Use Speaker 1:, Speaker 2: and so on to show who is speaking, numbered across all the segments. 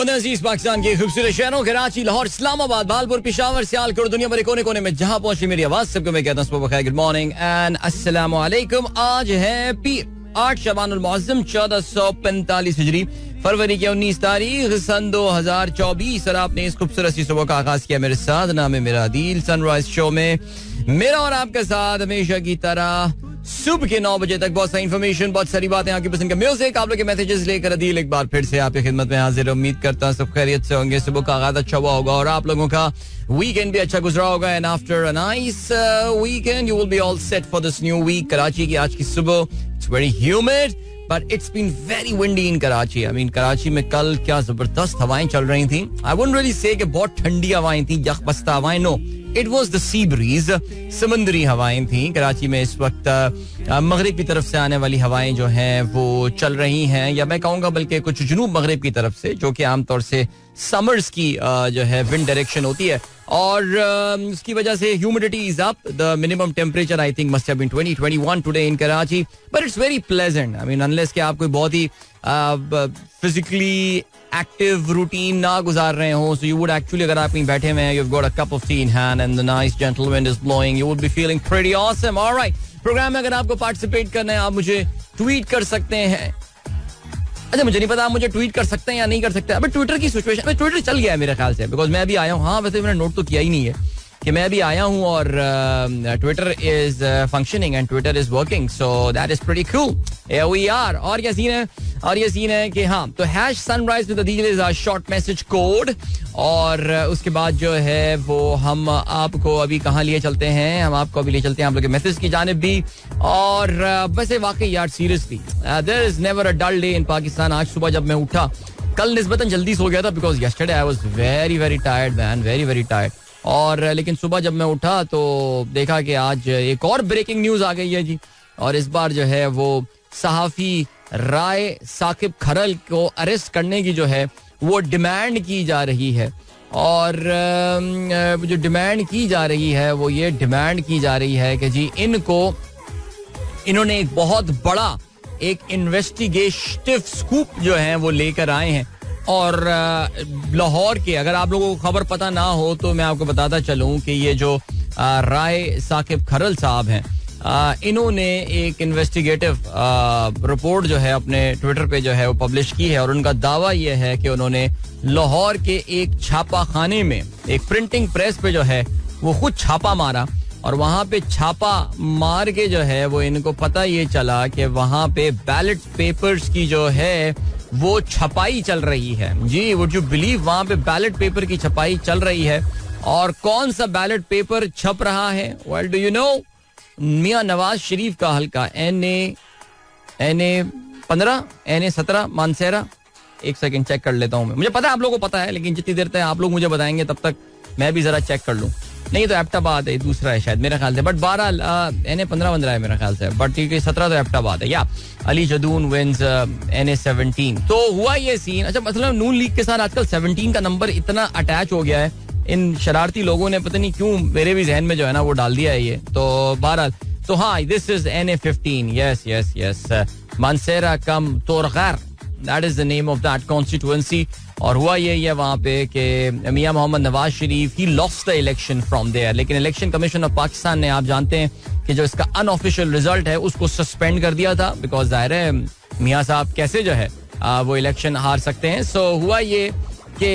Speaker 1: अजीज पाकिस्तान के खूबसूरत शहरों कराची, लाहौर, इस्लामाबाद, भालपुर, पेशावर, सियालकोट, दुनिया भर कोने कोने में जहां पहुंची मेरी आवाज सबको मैं कहता हूं गुड मॉर्निंग एंड अस्सलाम वालेकुम। आज है पीर 8 शबानुल मुअज्जम 1445 हिजरी, फरवरी की 19 तारीख सन 2024 और आपने इस खूबसूरत सी सुबह का आगाज किया मेरे साथ। नाम है मेरा दिल सनराइज शो में मेरा और आपका साथ हमेशा की तरह सुबह के 9 बजे तक बहुत सारी इन्फॉर्मेशन, बहुत सारी बातें, आपकी पसंद का म्यूजिक, आप लोग के मैसेजेस लेकर अदील एक बार फिर से आपकी खिदमत में हाजिर। उम्मीद करता हूं सब खैरियत से होंगे, सुबह का आगाज अच्छा हुआ होगा और आप लोगों का वीकेंड भी अच्छा गुजरा होगा। And after a nice weekend you will be all set for this new week. Karachi की आज की सुबह it's very humid but it's been very windy in Karachi. I mean Karachi में कल क्या जबरदस्त हवाएं चल रही थी। आई वुडंट रियली से कि बहुत ठंडी हवाएं थी, यखबस्ता हवाएं, no, it was the sea breeze, समुद्री हवाएं थी। कराची में इस वक्त मगरिब की तरफ से आने वाली हवाएं जो हैं वो चल रही हैं, या मैं कहूँगा बल्कि कुछ जुनूब मगरिब की तरफ से, जो कि आमतौर से समर्स की जो है विंड डायरेक्शन होती है और उसकी वजह से humidity is up. The minimum temperature I think must have been 20-21 today in Karachi, but it's very pleasant. I mean unless कि आप कोई बहुत ही फिजिकली एक्टिव रूटीन ना गुजार रहे हो, सो यू वुड एक्चुअली, अगर आप कहीं बैठे हुए हैं, you have got a cup of tea in hand and the nice gentle wind is blowing, you would be feeling pretty awesome. Alright, programme में अगर आपको पार्टिसिपेट करना है आप मुझे ट्वीट कर सकते हैं। अच्छा, मुझे नहीं पता आप मुझे ट्वीट कर सकते हैं या नहीं कर सकते। अबे ट्विटर की सिचुएशन में ट्विटर चल गया है मेरे ख्याल से, बिकॉज मैं अभी आया हूँ। हाँ, वैसे मैंने नोट तो किया ही नहीं है कि मैं अभी आया हूँ और Twitter is functioning and Twitter is working, so that is pretty cool. Here we are. और क्या सीन है? और ये सीन है कि हाँ, तो #sunrise with Adeel is a short message code और उसके बाद जो है वो हम आपको अभी कहाँ लिए चलते हैं, हम आपको अभी ले चलते हैं आप लोग के मैसेज की जानिब भी। और वैसे वाकई यार seriously there is never a dull day in Pakistan. आज सुबह जब मैं उठा, कल निस्बतन जल्दी सो गया था because yesterday I was very very tired man, very very tired. और लेकिन सुबह जब मैं उठा तो देखा कि आज एक और ब्रेकिंग न्यूज आ गई है जी, और इस बार जो है वो सहाफी राय साकिब खरल को अरेस्ट करने की जो है वो डिमांड की जा रही है। और जो डिमांड की जा रही है वो ये डिमांड की जा रही है कि जी इन्होंने एक बहुत बड़ा एक इन्वेस्टिगेटिव स्कूप जो है वो लेकर आए हैं। और लाहौर के, अगर आप लोगों को खबर पता ना हो तो मैं आपको बताता चलूं कि ये जो राय साकिब खरल साहब हैं, इन्होंने एक इन्वेस्टिगेटिव रिपोर्ट जो है अपने ट्विटर पे जो है वो पब्लिश की है और उनका दावा ये है कि उन्होंने लाहौर के एक छापा खाने में, एक प्रिंटिंग प्रेस पे जो है वो खुद छापा मारा और वहां पे छापा मार के जो है वो इनको पता ये चला कि वहां पे बैलेट पेपर्स की जो है वो छपाई चल रही है। जी, वुड यू बिलीव, वहां पे बैलेट पेपर की छपाई चल रही है। और कौन सा बैलेट पेपर छप रहा है? वेल, डू यू नो, मियां नवाज शरीफ का हल्का NA 15 NA 17 मानसेरा। एक सेकंड चेक कर लेता हूं मैं, मुझे पता है आप लोगों को पता है, लेकिन जितनी देर तक आप लोग मुझे बताएंगे तब तक मैं भी जरा चेक कर लूं। नहीं तो एबटाबाद है, दूसरा है शायद मेरे ख्याल से, बट 12 NA 15 है मेरे ख्याल से, बट ठीक है 17 तो एबटाबाद है। या अली जदून विंस NA 17। तो हुआ ये सीन, अच्छा मतलब नून लीग के साथ आजकल 17 का नंबर इतना अटैच हो गया है, इन शरारती लोगों ने पता नहीं क्यों मेरे भी जहन में जो है ना वो डाल दिया है ये। तो बहरहाल, तो हाँ, this is NA 15, yes yes yes, Mansehra cum Torghar, that is the name of that constituency. और हुआ ये वहां पे कि Mian Mohammad Nawaz Sharif he lost the election from there, लेकिन इलेक्शन कमीशन ऑफ पाकिस्तान ने, आप जानते हैं कि जो इसका अनऑफिशियल रिजल्ट है उसको सस्पेंड कर दिया था, बिकॉज जाहिर है मियां साहब कैसे जो है वो इलेक्शन हार सकते हैं। सो हुआ ये कि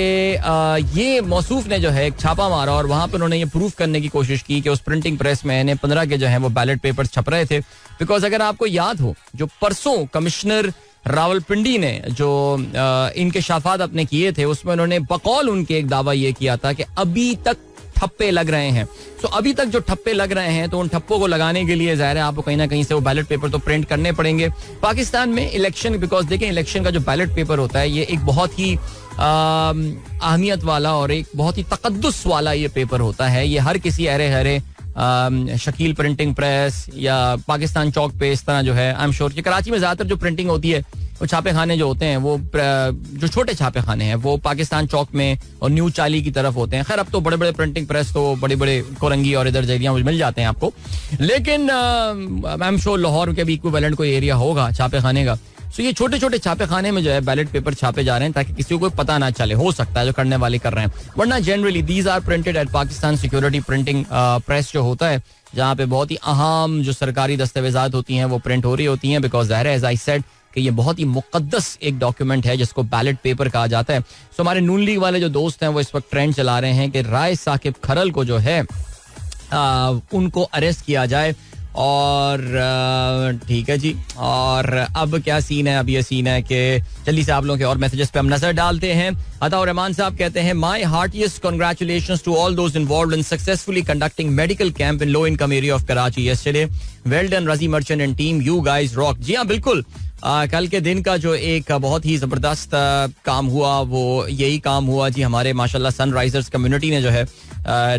Speaker 1: ये मौसूफ ने जो है एक छापा मारा और वहां पर उन्होंने ये प्रूफ करने की कोशिश की कि उस प्रिंटिंग प्रेस में NA 15 के जो है वो बैलेट पेपर छप रहे थे। बिकॉज अगर आपको याद हो, जो परसों कमिश्नर रावलपिंडी ने जो इंकशाफात अपने किए थे उसमें उन्होंने बकौल उनके एक दावा ये किया था कि अभी तक ठप्पे लग रहे हैं। तो अभी तक जो ठप्पे लग रहे हैं तो उन ठप्पों को लगाने के लिए जाहिर है आपको कहीं ना कहीं से वो बैलेट पेपर तो प्रिंट करने पड़ेंगे पाकिस्तान में इलेक्शन। बिकॉज देखें, इलेक्शन का जो बैलेट पेपर होता है ये एक बहुत ही अहमियत वाला और एक बहुत ही तकद्दुस वाला ये पेपर होता है। ये हर किसी अरे हरे शकील प्रिंटिंग प्रेस या पाकिस्तान चौक पे इस तरह जो है, आई एम श्योर कि कराची में ज्यादातर जो प्रिंटिंग होती है वो छापे खाने जो होते हैं वो जो छोटे छापे खाने हैं वो पाकिस्तान चौक में और न्यू चाली की तरफ होते हैं. खैर अब तो बड़े बड़े प्रिंटिंग प्रेस तो बड़े बड़े कोरंगी और इधर एरिया में मिल जाते हैं आपको, लेकिन आई एम श्योर लाहौर के भी इक्विवेलेंट कोई एरिया होगा छापे खाने का. सो ये छोटे छोटे छापे खाने में जो है बैलेट पेपर छापे जा रहे हैं ताकि किसी को पता ना चले. हो सकता है जो करने वाले कर रहे हैं, वरना generally these are printed at Pakistan security printing press जो होता है, जहाँ पे बहुत ही अहम जो सरकारी दस्तावेजात होती हैं वो प्रिंट हो रही होती हैं. बिकॉज ज़ाहिर है एज आई सेड कि ये बहुत ही मुकद्दस एक डॉक्यूमेंट है जिसको बैलेट पेपर कहा जाता है. सो हमारे नून लीग वाले जो दोस्त हैं वो इस वक्त ट्रेंड चला रहे हैं कि राय साकिब खरल को जो है उनको अरेस्ट किया जाए. और ठीक है जी. और अब क्या सीन है? अब ये सीन है कि जल्दी से आप लोगों के और मैसेजेस पे हम नजर डालते हैं. अताउर रहमान साहब कहते हैं my heartiest congratulations to all those involved in successfully conducting medical camp in low income area of Karachi yesterday. Well done Razi Merchant and team, you guys rock. जी हाँ बिल्कुल. कल के दिन का जो एक बहुत ही जबरदस्त काम हुआ वो यही काम हुआ जी. हमारे माशाल्लाह सनराइजर्स कम्युनिटी ने जो है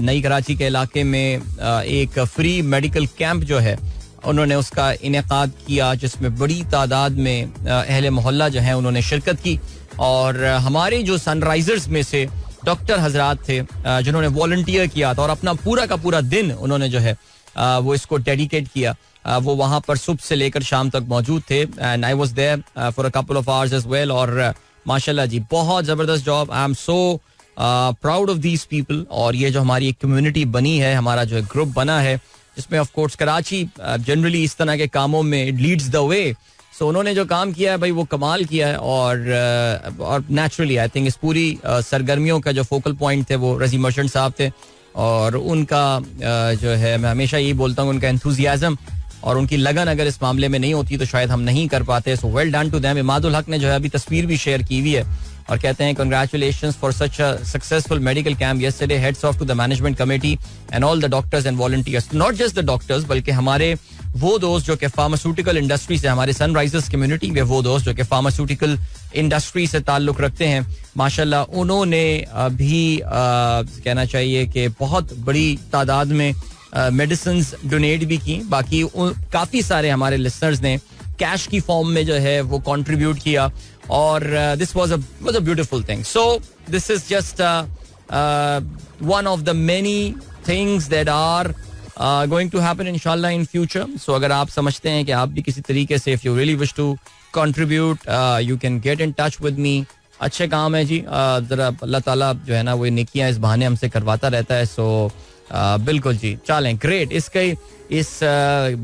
Speaker 1: नई कराची के इलाके में एक फ्री मेडिकल कैंप जो है उन्होंने उसका इनेकाद किया, जिसमें बड़ी तादाद में अहले मोहल्ला जो है उन्होंने शिरकत की. और हमारे जो सनराइजर्स में से डॉक्टर हजरात थे जिन्होंने वॉलंटियर किया था और अपना पूरा का पूरा दिन उन्होंने जो है वो इसको डेडिकेट किया, वो वहां पर सुबह से लेकर शाम तक मौजूद थे. And I was there for a couple of hours as well. और माशाल्लाह जी बहुत जबरदस्त job. I am so proud of these people. और ये जो हमारी एक कम्युनिटी बनी है, हमारा जो ग्रुप बना है, जिसमें ऑफ कोर्स कराची जनरली इस तरह के कामों में लीड्स द वे. सो उन्होंने जो काम किया है भाई वो कमाल किया है. और नेचुरली आई थिंक इस पूरी सरगर्मियों का जो फोकल पॉइंट थे वो रजी मर्चेंट साहब थे. और उनका जो है मैं हमेशा यही बोलता हूँ उनका एंथुजियाज्म और उनकी लगन अगर इस मामले में नहीं होती तो शायद हम नहीं कर पाते. So well done to them. Imadul Haq ने जो है अभी तस्वीर भी शेयर की हुई है और कहते हैं congratulations for such a successful medical camp yesterday. Hats off to the management committee and all the doctors and volunteers. Not just the doctors बल्कि हमारे वो दोस्त जो कि फार्मास्यूटिकल इंडस्ट्री से, हमारे सनराइजर्स कम्युनिटी में वो दोस्त जो कि फार्मास्यूटिकल इंडस्ट्री से ताल्लुक रखते हैं, माशाल्लाह उन्होंने भी कहना चाहिए कि बहुत बड़ी तादाद में मेडिसिन्स डोनेट भी की. बाकी काफी सारे हमारे लिसनर्स ने कैश की फॉर्म में जो है वो कंट्रीब्यूट किया. और this was a beautiful thing. So this is just one of the many things that are going to happen इंशाल्लाह इन फ्यूचर. सो अगर आप समझते हैं कि आप भी किसी तरीके से if you really wish to contribute you can get in touch with me. अच्छे काम है जी. जरा अल्लाह ताला जो है ना वो नेकियां इस बहाने हमसे करवाता रहता है. सो बिल्कुल जी चलें. ग्रेट. इस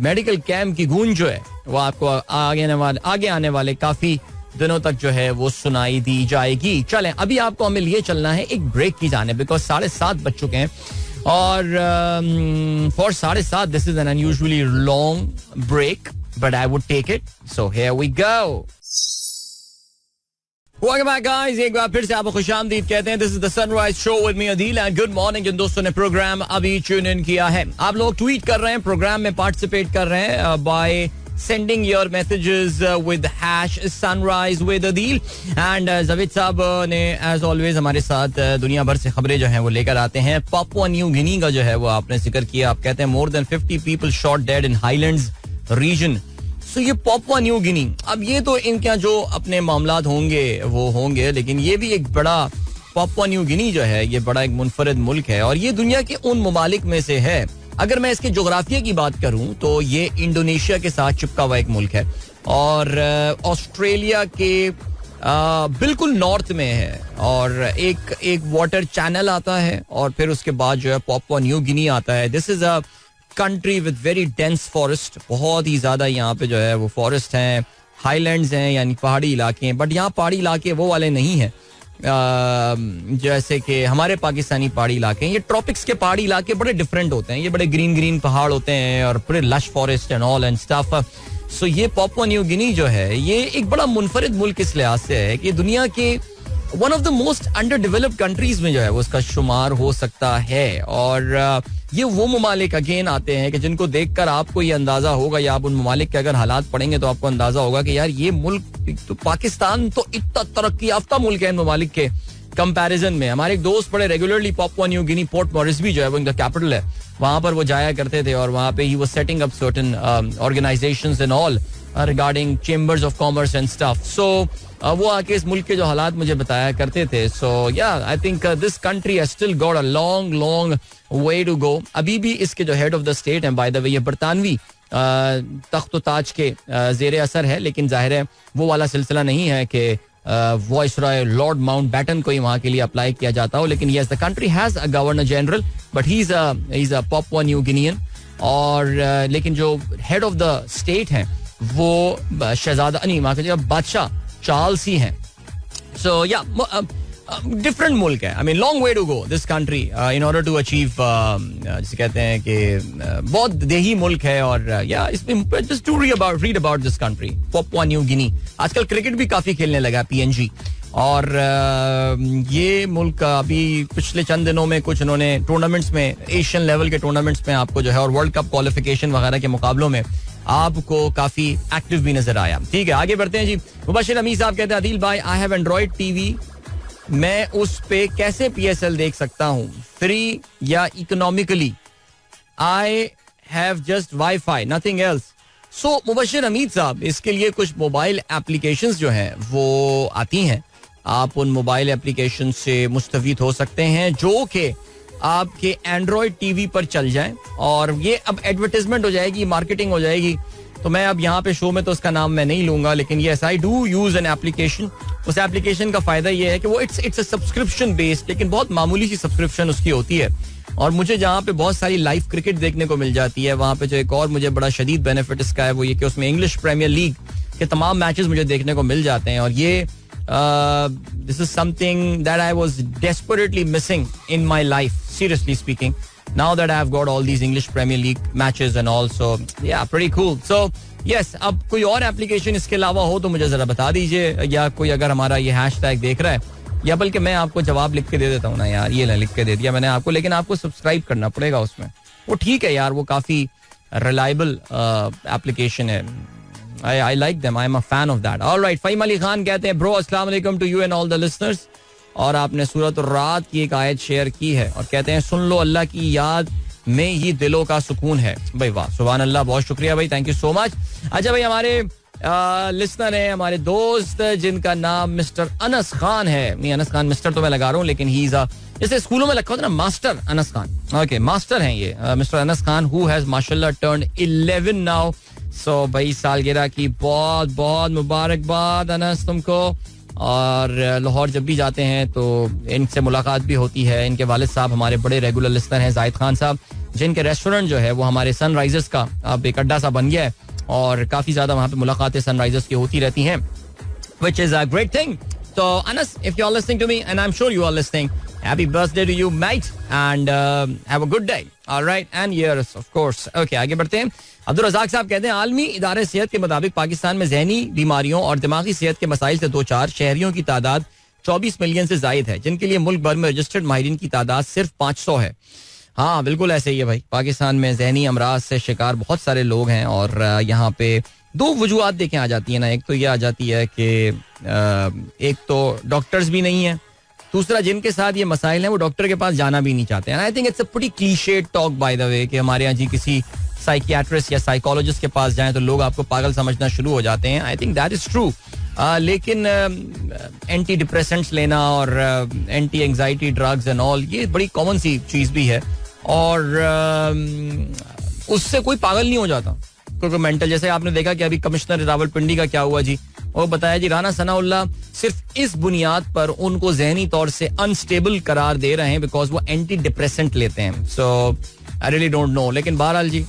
Speaker 1: मेडिकल कैंप की गूंज जो है वो आपको आगे आने वाले काफी दिनों तक जो है वो सुनाई दी जाएगी. चलें अभी आपको हमें लिए चलना है एक ब्रेक की जाने, बिकॉज 7:30 बज चुके हैं. और for 7:30 this is an unusually long break but I would take it. So here we go. Welcome back guys. एक बार फिर से आपको खुशामदीद कहते हैं. This is the Sunrise Show with me Adeel and good morning. जिन दोस्तों ने प्रोग्राम अभी ट्यून इन किया है, आप लोग ट्वीट कर रहे हैं, प्रोग्राम में पार्टिसिपेट कर रहे हैं by sending your messages with #sunrise with Adil. and Javed sahab ने as always हमारे साथ दुनिया भर से खबरें जो हैं वो लेकर आते हैं. पापुआ न्यू गिनी का जो है वो आपने जिक्र किया. आप कहते हैं more than 50 people shot dead in Highlands region. So ये पापुआ न्यू गिनी, अब ये तो इनके यहाँ जो अपने मामलात होंगे वो होंगे, लेकिन ये भी एक बड़ा पापुआ न्यू गिनी जो है ये बड़ा एक मुनफरद मुल्क है और ये दुनिया के उन ममालिक में से है. अगर मैं इसके जोग्राफिया की बात करूं तो ये इंडोनेशिया के साथ चिपका हुआ एक मुल्क है और ऑस्ट्रेलिया के बिल्कुल नॉर्थ में है. और एक वाटर चैनल आता है और फिर उसके बाद जो है पापुआ न्यू गिनी आता है. This is a country with very dense forest. बहुत ही ज्यादा यहाँ पे जो है वो फॉरेस्ट हैं, हाईलैंड्स हैं यानी पहाड़ी इलाके हैं. बट यहाँ पहाड़ी इलाके वो वाले नहीं हैं जैसे कि हमारे पाकिस्तानी पहाड़ी इलाके हैं. ये ट्रॉपिक्स के पहाड़ी इलाके बड़े डिफरेंट होते हैं. ये बड़े ग्रीन ग्रीन पहाड़ होते हैं और पूरे lush forest and all and stuff. So ये पापुआ न्यू गिनी जो है ये एक बड़ा मुनफरिद मुल्क इस लिहाज से है कि दुनिया के one of the most under developed countries में जो है वो उसका शुमार हो सकता है. और ये वो ममालिक अगेन आते हैं कि जिनको देखकर आपको ये अंदाजा होगा या आप उन ममालिक के अगर हालात पढ़ेंगे तो आपको अंदाजा होगा कि यार ये मुल्क तो पाकिस्तान तो इतना तरक्की याफ्ता मुल्क है इन ममालिक के कंपैरिजन में. हमारे एक दोस्त बड़े regularly Papua New Guinea Port Moresby जो है वो इनका कैपिटल है, वहां पर वो जाया करते थे और वहां पे ही वो setting up certain organisations and all. Regarding chambers of commerce and stuff. So वो आके इस मुल्क के जो हालात मुझे बताया करते थे. So yeah I think this country has still got a long long way to go. अभी भी इसके जो हेड ऑफ द स्टेट हैं, बाय द वे, ये बरतानवी तख्त ताज के जेर असर है, लेकिन जाहिर है वो वाला सिलसिला नहीं है कि वाइसरॉय लॉर्ड माउंटबैटन को ही वहाँ के लिए अप्लाई किया जाता हो. लेकिन yes, the country has a governor general, but he is a Papua new Guinean. और लेकिन जो हेड ऑफ द स्टेट हैं वो शहजादा नहीं, वहाँ के बादशाह चार्ल्स ही हैं. सो या डिफरेंट मुल्क है. I mean long way to go this country in order to achieve, जिसे कहते हैं कि बहुत देही मुल्क है. और या इसमें just to read about this country, Papua New Guinea. आजकल क्रिकेट भी काफी खेलने लगा PNG. और ये मुल्क अभी पिछले चंद दिनों में कुछ इन्होंने टूर्नामेंट्स में, एशियन लेवल के टूर्नामेंट्स में आपको जो है, और वर्ल्ड कप क्वालिफिकेशन वगैरह के मुकाबलों में आपको काफी एक्टिव भी नजर आया. ठीक है, आगे बढ़ते हैं जी. मुबशिर अमीर साहब कहते हैं, आदिल भाई, आई हैव एंड्रॉइड टीवी, मैं उस पे कैसे PSL देख सकता हूँ, फ्री या economically? I have just wifi, nothing else. So Mubashir Amir sahab, इसके लिए कुछ मोबाइल एप्लीकेशंस जो हैं वो आती हैं. आप उन मोबाइल एप्लीकेशन से मुस्तफीद हो सकते हैं जो कि आपके एंड्रॉयड टीवी पर चल जाएं. और ये अब एडवर्टाइजमेंट हो जाएगी, मार्केटिंग हो जाएगी, तो मैं अब यहाँ पे शो में तो उसका नाम मैं नहीं लूंगा. लेकिन yes, I do use an application. उस एप्लीकेशन का फायदा ये है कि वो इट्स अ सब्सक्रिप्शन बेस्ड, लेकिन बहुत मामूली सी सब्सक्रिप्शन उसकी होती है. और मुझे जहाँ पे बहुत सारी लाइव क्रिकेट देखने को मिल जाती है, वहाँ पे जो एक और मुझे बड़ा शदीद बेनिफिट इसका है वो ये कि उसमें इंग्लिश प्रीमियर लीग के तमाम मैचेस मुझे देखने को मिल जाते हैं. और ये this is something that I was desperately missing in my life, seriously speaking. Now that I have got all these English Premier League matches and all, so yeah, pretty cool. So yes, अब कोई और application इसके अलावा हो तो मुझे जरा बता दीजिए, या कोई अगर हमारा ये हैशटैग देख रहा है, या बल्कि मैं आपको जवाब लिख के दे देता हूँ ना यार, ये लिख के दे दिया मैंने आपको, लेकिन आपको सब्सक्राइब करना पड़ेगा उसमें. वो ठीक है यार, वो काफी रिलायबल एप्लीकेशन है. I like them. I am a fan of that. All right, Faheem Ali Khan कहते हैं, ब्रो अस्सलाम वालेकुम to you and all the listeners. और आपने सूरत रात की एक आयत शेयर की है और कहते हैं, सुन लो, अल्लाह की याद में ही दिलों का सुकून है. भाई वाह, सुभान अल्लाह, बहुत शुक्रिया भाई, थैंक यू सो मच. अच्छा भाई, हमारे लिसनर है, हमारे दोस्त, जिनका नाम मिस्टर अनस खान है. नहीं, अनस खान मिस्टर तो मैं लगा रहा हूँ, लेकिन ही इज जैसे स्कूलों में लिखा होता है ना, master Anas Khan. Okay, master हैं ये mister Anas Khan, who has माशाल्लाह टर्न्ड 11 नाउ. सो भाई, सालगिरह की बहुत बहुत मुबारकबाद अनस तुमको. और लाहौर जब भी जाते हैं तो इनसे मुलाकात भी होती है. इनके वालिद साहब हमारे बड़े रेगुलर लिस्टर हैं, जाहिद खान साहब, जिनके रेस्टोरेंट जो है वो हमारे सनराइजर्स का अब एक अड्डा सा बन गया है और काफी ज्यादा वहाँ पे मुलाकातें सनराइजर्स की होती रहती हैं, which is a great thing. So Anas, if you are listening to me, and I'm sure you are listening, happy birthday to you, mate, and have a good day. All right, and years, of course. Okay, आगे बढ़ते हैं. अब्दुल रज़ाक साहब कहते हैं, आलमी इदारे सेहत के मुताबिक पाकिस्तान में ज़हनी बीमारियों और दिमागी सेहत के मसाइल से दो चार शहरियों की तादाद 24 मिलियन से जायद है, जिनके लिए मुल्क भर में रजिस्टर्ड माहिरीन की तादाद सिर्फ 500 है. हाँ, बिल्कुल ऐसे ही है भाई. पाकिस्तान में ज़हनी अमराज से शिकार बहुत सारे लोग हैं और यहाँ पे दो वजूहात देखें आ जाती है ना. एक तो ये आ जाती है कि एक तो डॉक्टर्स भी नहीं है, दूसरा जिनके साथ ये मसाइल हैं वो डॉक्टर के पास जाना भी नहीं चाहते हैं. I think it's a pretty clichéd talk bye the वे कि हमारे यहाँ जी किसी साइकियाट्रिस्ट या साइकोलॉजिस्ट के पास जाएं तो लोग आपको पागल समझना शुरू हो जाते हैं. I think that is true. लेकिन एंटी डिप्रेसेंट्स लेना और anti anxiety drugs and all, ये बड़ी कॉमन सी चीज भी है और उससे कोई पागल नहीं हो जाता. क्योंकि मेंटल, जैसे आपने देखा कि अभी कमिश्नर रावलपिंडी का क्या हुआ जी, वो बताया जी, राना सनाउल्लाह सिर्फ इस बुनियाद पर उनको जहनी तौर से अनस्टेबल करार दे रहे हैं बिकॉज वो एंटी डिप्रेसेंट लेते हैं. सो आई रियली डोंट नो. लेकिन बहरहाल जी,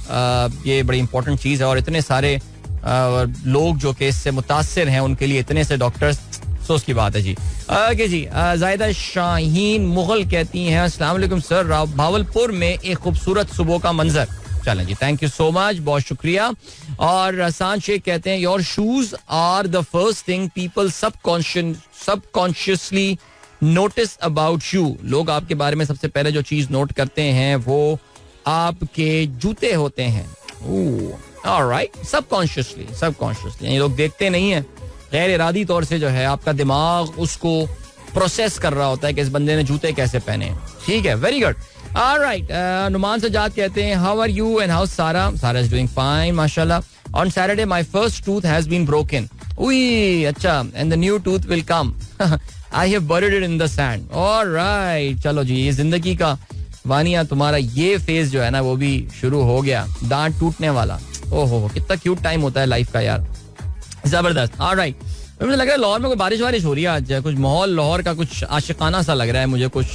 Speaker 1: ये बड़ी इंपॉर्टेंट चीज है और इतने सारे लोग जो कि इससे मुतासिर हैं उनके लिए इतने से डॉक्टर्स, अफसोस की बात है जी. ओके जी, जायदा शाहीन मुगल कहती हैं, अस्सलाम वालेकुम सर, भावलपुर में एक खूबसूरत सुबह का मंजर. चलें जी, थैंक यू सो मच, बहुत शुक्रिया. और हसान शेख कहते हैं, your shoes are the first thing people subconsciously notice about you. लोग आपके बारे में सबसे पहले जो चीज नोट करते हैं वो आपके जूते होते हैं. ऑलराइट, सबकॉन्शियसली ये लोग देखते नहीं है, गैर इरादी तौर से जो है आपका दिमाग उसको प्रोसेस कर रहा होता है कि इस बंदे ने जूते कैसे पहने. ठीक है, very good. Alright, Numan Sajjad कहते हैं, how are you and how Sara. Sara is doing fine माशाल्लाह. On Saturday my first tooth has been broken. उई अच्छा, and the new tooth will come. I have buried it in the sand. Alright, चलो जी, ये जिंदगी का वानिया तुम्हारा ये फेज जो है ना वो भी शुरू हो गया, दांत टूटने वाला. ओहो, कितना क्यूट टाइम होता है लाइफ का यार, जबरदस्त. ऑलराइट, मुझे लग रहा है लाहौर में कोई बारिश वारिश हो रही है आज. कुछ माहौल लाहौर का कुछ आशिकाना सा लग रहा है मुझे. कुछ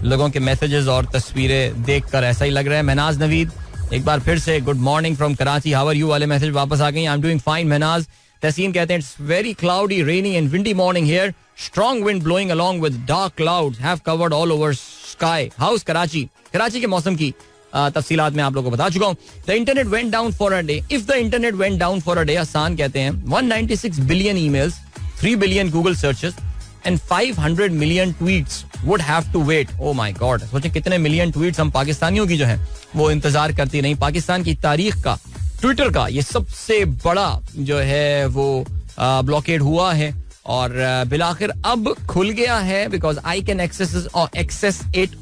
Speaker 1: लोगों के मैसेजेस और तस्वीरें देखकर ऐसा ही लग रहा है. महनाज नवीद एक बार फिर से good morning from Karachi, how are you वाले मैसेज वापस आ गए. I am doing fine Mahnaz. Tehseen कहते हैं it's very cloudy, rainy and windy morning here. Strong wind blowing along with dark clouds have covered all over sky. House Karachi. Karachi के मौसम की तफसीलात में आप लोगों को बता चुका हूं. The internet went down for a day. If the internet went down for a day, Ahsan कहते हैं 196 billion emails, 3 billion Google searches and 500 million tweets would have to wait. Oh my god, सोचें कितने मिलियन ट्वीट्स हम पाकिस्तानियों की जो है वो इंतजार करती नहीं. पाकिस्तान की तारीख का ट्विटर का ये सबसे बड़ा जो है वो ब्लॉकेड हुआ है और बिलाखिर अब खुल गया है, because I can access it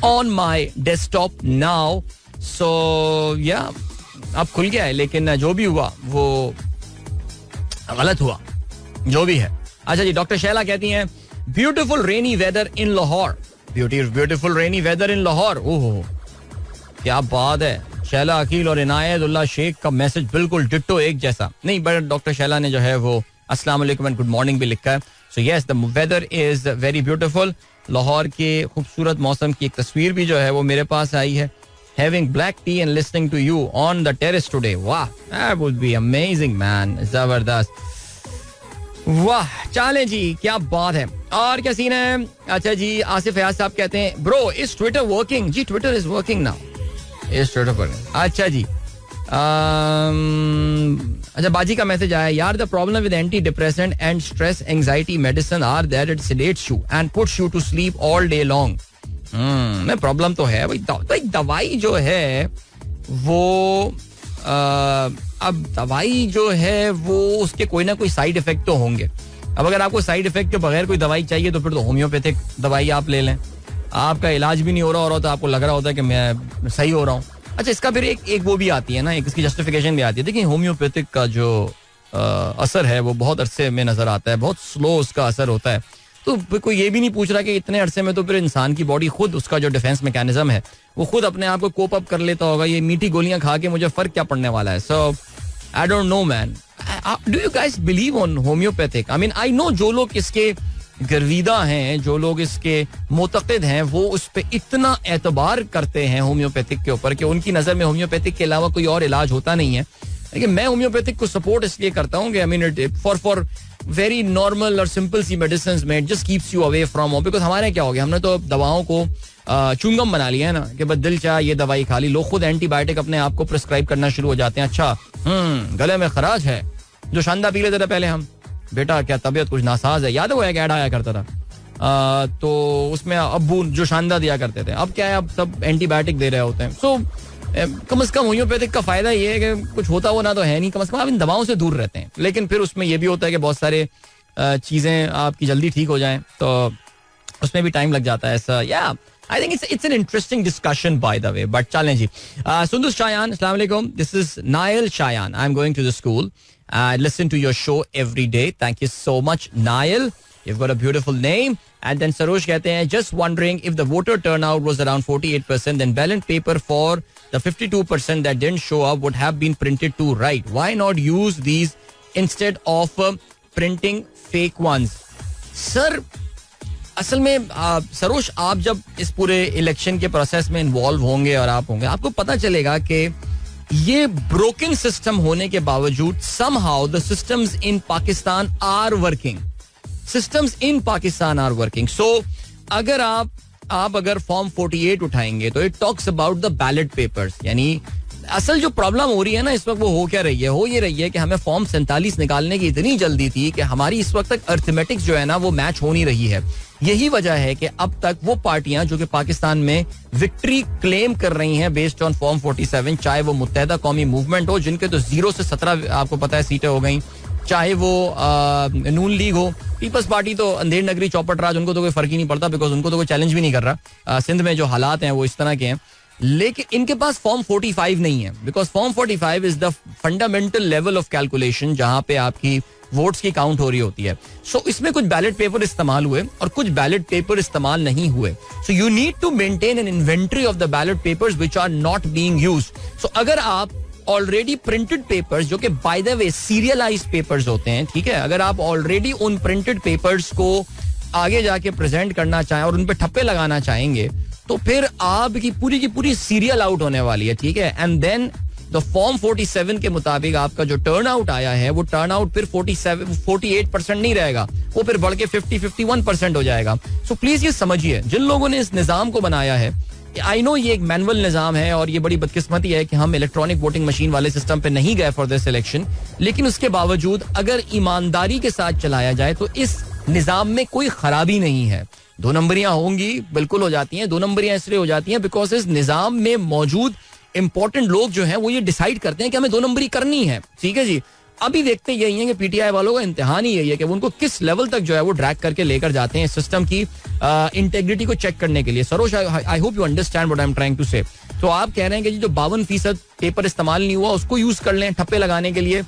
Speaker 1: on my desktop now. So या अब खुल गया है, लेकिन जो भी हुआ वो गलत हुआ, जो भी है. अच्छा जी, डॉक्टर शैला कहती हैं ब्यूटीफुल रेनी वेदर इन लाहौर. ब्यूटीफुल रेनी वेदर इन लाहौर. ओहो, क्या बात है. शैला अकील और इनायतुल्लाह शेख का मैसेज बिल्कुल डिट्टो एक जैसा नहीं, बट डॉक्टर शैला ने जो है वो अस्सलाम वालेकुम एंड गुड मॉर्निंग भी लिखा है. So yes, the weather is very beautiful. Lahore के खूबसूरत मौसम की एक तस्वीर भी जो है वो मेरे पास आई है. Having black tea and listening to you on the terrace today. Wow, that would be amazing, man. जबरदस्त. वाह, चलें जी, क्या बात है. और क्या सीन है. अच्छा जी, आसिफ फयाज साहब कहते हैं ब्रो इज ट्विटर वर्किंग. जी, Twitter is working now. Is Twitter working. अच्छा जी, अच्छा बाजी का मैसेज आया, यार the problem with anti depressant and stress anxiety medicine are that it sedates you and puts you to sleep all day long. Problem तो है भाई. दवाई जो है वो अब दवाई जो है वो उसके कोई ना कोई साइड इफेक्ट तो होंगे. अब अगर आपको साइड इफेक्ट के बगैर कोई दवाई चाहिए तो फिर तो होम्योपैथिक दवाई आप ले लें. आपका इलाज भी नहीं हो रहा तो आपको लग रहा होता है कि मैं सही हो रहा हूँ. अच्छा, इसका फिर एक वो भी आती है ना, एक इसकी जस्टिफिकेशन भी आती है. देखिए, होम्योपैथिक का जो असर है वो बहुत अरसे में नजर आता है, बहुत स्लो उसका असर होता है. तो कोई ये भी नहीं पूछ रहा कि इतने अरसे में तो फिर इंसान की बॉडी खुद, उसका जो डिफेंस मैकेनिज्म है वो खुद अपने आप को कोप अप कर लेता होगा. ये मीठी गोलियां खा के मुझे फर्क क्या पड़ने वाला है. So I don't know man. Do you guys believe on homeopathic? I mean I know जो लोग इसके गर्विदा हैं, जो लोग इसके मुतक़िद हैं, वो उस पर इतना एतबार करते हैं होम्योपैथिक के ऊपर कि उनकी नज़र में होम्योपैथिक के अलावा कोई और इलाज होता नहीं है. लेकिन मैं होम्योपैथिक को सपोर्ट इसलिए करता हूँ कि I mean for very normal और सिंपल सी मेडिसिन में it just keeps you away from, because हमारे क्या हो गया, हमने तो दवाओं को चुंगम बना लिया है ना कि बस दिल चाहे ये दवाई खा ली. लोग खुद एंटीबायोटिक अपने आप को प्रिस्क्राइब करना शुरू हो जाते हैं. अच्छा, गले में खराज है, जो शानदा पी लेते थे पहले हम, बेटा क्या तबीयत कुछ नासाज है. याद है वो एक ऐड आया करता था, तो उसमें अब्बू जो शानदा दिया करते थे. अब क्या है, अब सब एंटीबायोटिक दे रहे होते हैं. सो कम से कम होम्योपैथिक का फायदा ये है कि कुछ होता वो ना तो है नहीं, कम से कम आप इन दवाओं से दूर रहते हैं. लेकिन फिर उसमें ये भी होता है कि बहुत सारे चीजें आपकी जल्दी ठीक हो जाएं, तो उसमें भी टाइम लग जाता है. ऐसा या I think it's an interesting discussion by the way. But challenge ji. Sundus Shayan, Assalamu alaikum. This is Nail Shayan. I'm going to the school. I listen to your show every day. Thank you so much, Nail. You've got a beautiful name. And then Sarosh कहते हैं, just wondering if the voter turnout was around 48%, then ballot paper for the 52% that didn't show up would have been printed too, right? Why not use these instead of printing fake ones? Sir, असल में सरोश, आप जब इस पूरे election के process में involve होंगे और आप होंगे, आपको पता चलेगा कि ये ब्रोकन सिस्टम होने के बावजूद somehow the systems in Pakistan are working. Systems in Pakistan are working. So अगर आप अगर फॉर्म 48 उठाएंगे तो it talks about the ballot papers. यानी असल जो प्रॉब्लम हो रही है ना इस वक्त, वो हो क्या रही है, हो ये रही है कि हमें फॉर्म 47 निकालने की इतनी जल्दी थी कि हमारी इस वक्त तक अर्थमेटिक्स जो है ना वो मैच हो नहीं रही है. यही वजह है कि अब तक वो पार्टियां जो कि पाकिस्तान में विक्ट्री क्लेम कर रही हैं बेस्ड ऑन फॉर्म 47, चाहे वो मुत्तहदा कौमी मूवमेंट हो जिनके तो 0 से 17 आपको पता है सीटें हो गई, चाहे वो नून लीग हो, पीपल्स पार्टी तो अंधेर नगरी चौपट राज, उनको तो कोई फर्क ही नहीं पड़ता बिकॉज उनको तो कोई चैलेंज भी नहीं कर रहा. सिंध में जो हालात हैं वो इस तरह के हैं. लेकिन इनके पास फॉर्म 45 नहीं है, because form 45 is the fundamental level of calculation जहां पे आपकी वोट्स की काउंट हो रही होती है. सो इसमें कुछ बैलेट पेपर इस्तेमाल हुए और कुछ बैलेट पेपर इस्तेमाल नहीं हुए. So you need to maintain an inventory of the ballot papers which are not being used. So अगर आप ऑलरेडी प्रिंटेड पेपर्स, जो कि by the way serialised papers होते हैं, ठीक है, अगर आप ऑलरेडी उन प्रिंटेड पेपर्स को आगे जाके प्रेजेंट करना चाहें और उन पे ठप्पे लगाना चाहेंगे, तो फिर आपकी की पूरी सीरियल आउट होने वाली है, ठीक है. एंड देन द फॉर्म 47 के मुताबिक आपका जो टर्न आउट आया है वो टर्न आउट फिर 48% नहीं रहेगा, वो फिर बढ़ के 51% हो जाएगा. सो प्लीज ये समझिए, जिन लोगों ने इस निजाम को बनाया है, आई नो ये एक मैनुअल निजाम है और ये बड़ी बदकिस्मती है कि हम इलेक्ट्रॉनिक वोटिंग मशीन वाले सिस्टम पे नहीं गए फॉर दिस इलेक्शन, लेकिन उसके बावजूद अगर ईमानदारी के साथ चलाया जाए तो इस निजाम में कोई खराबी नहीं है. 2 नंबरियां होंगी, बिल्कुल हो जाती हैं. 2 नंबरियां इसलिए हो जाती हैं बिकॉज इस निजाम में मौजूद इंपॉर्टेंट लोग जो हैं वो ये डिसाइड करते हैं कि हमें 2 नंबरी करनी है, ठीक है जी. अभी देखते यही है कि पीटीआई वालों का इम्तिहान ही यही है कि उनको किस लेवल तक जो है वो ड्रैग करके लेकर जाते हैं सिस्टम की इंटेग्रिटी को चेक करने के लिए. Saroj, I hope you understand what I am trying to say. तो आप कह रहे हैं कि जो 52% पेपर इस्तेमाल नहीं हुआ उसको यूज कर लें ठप्पे लगाने के लिए.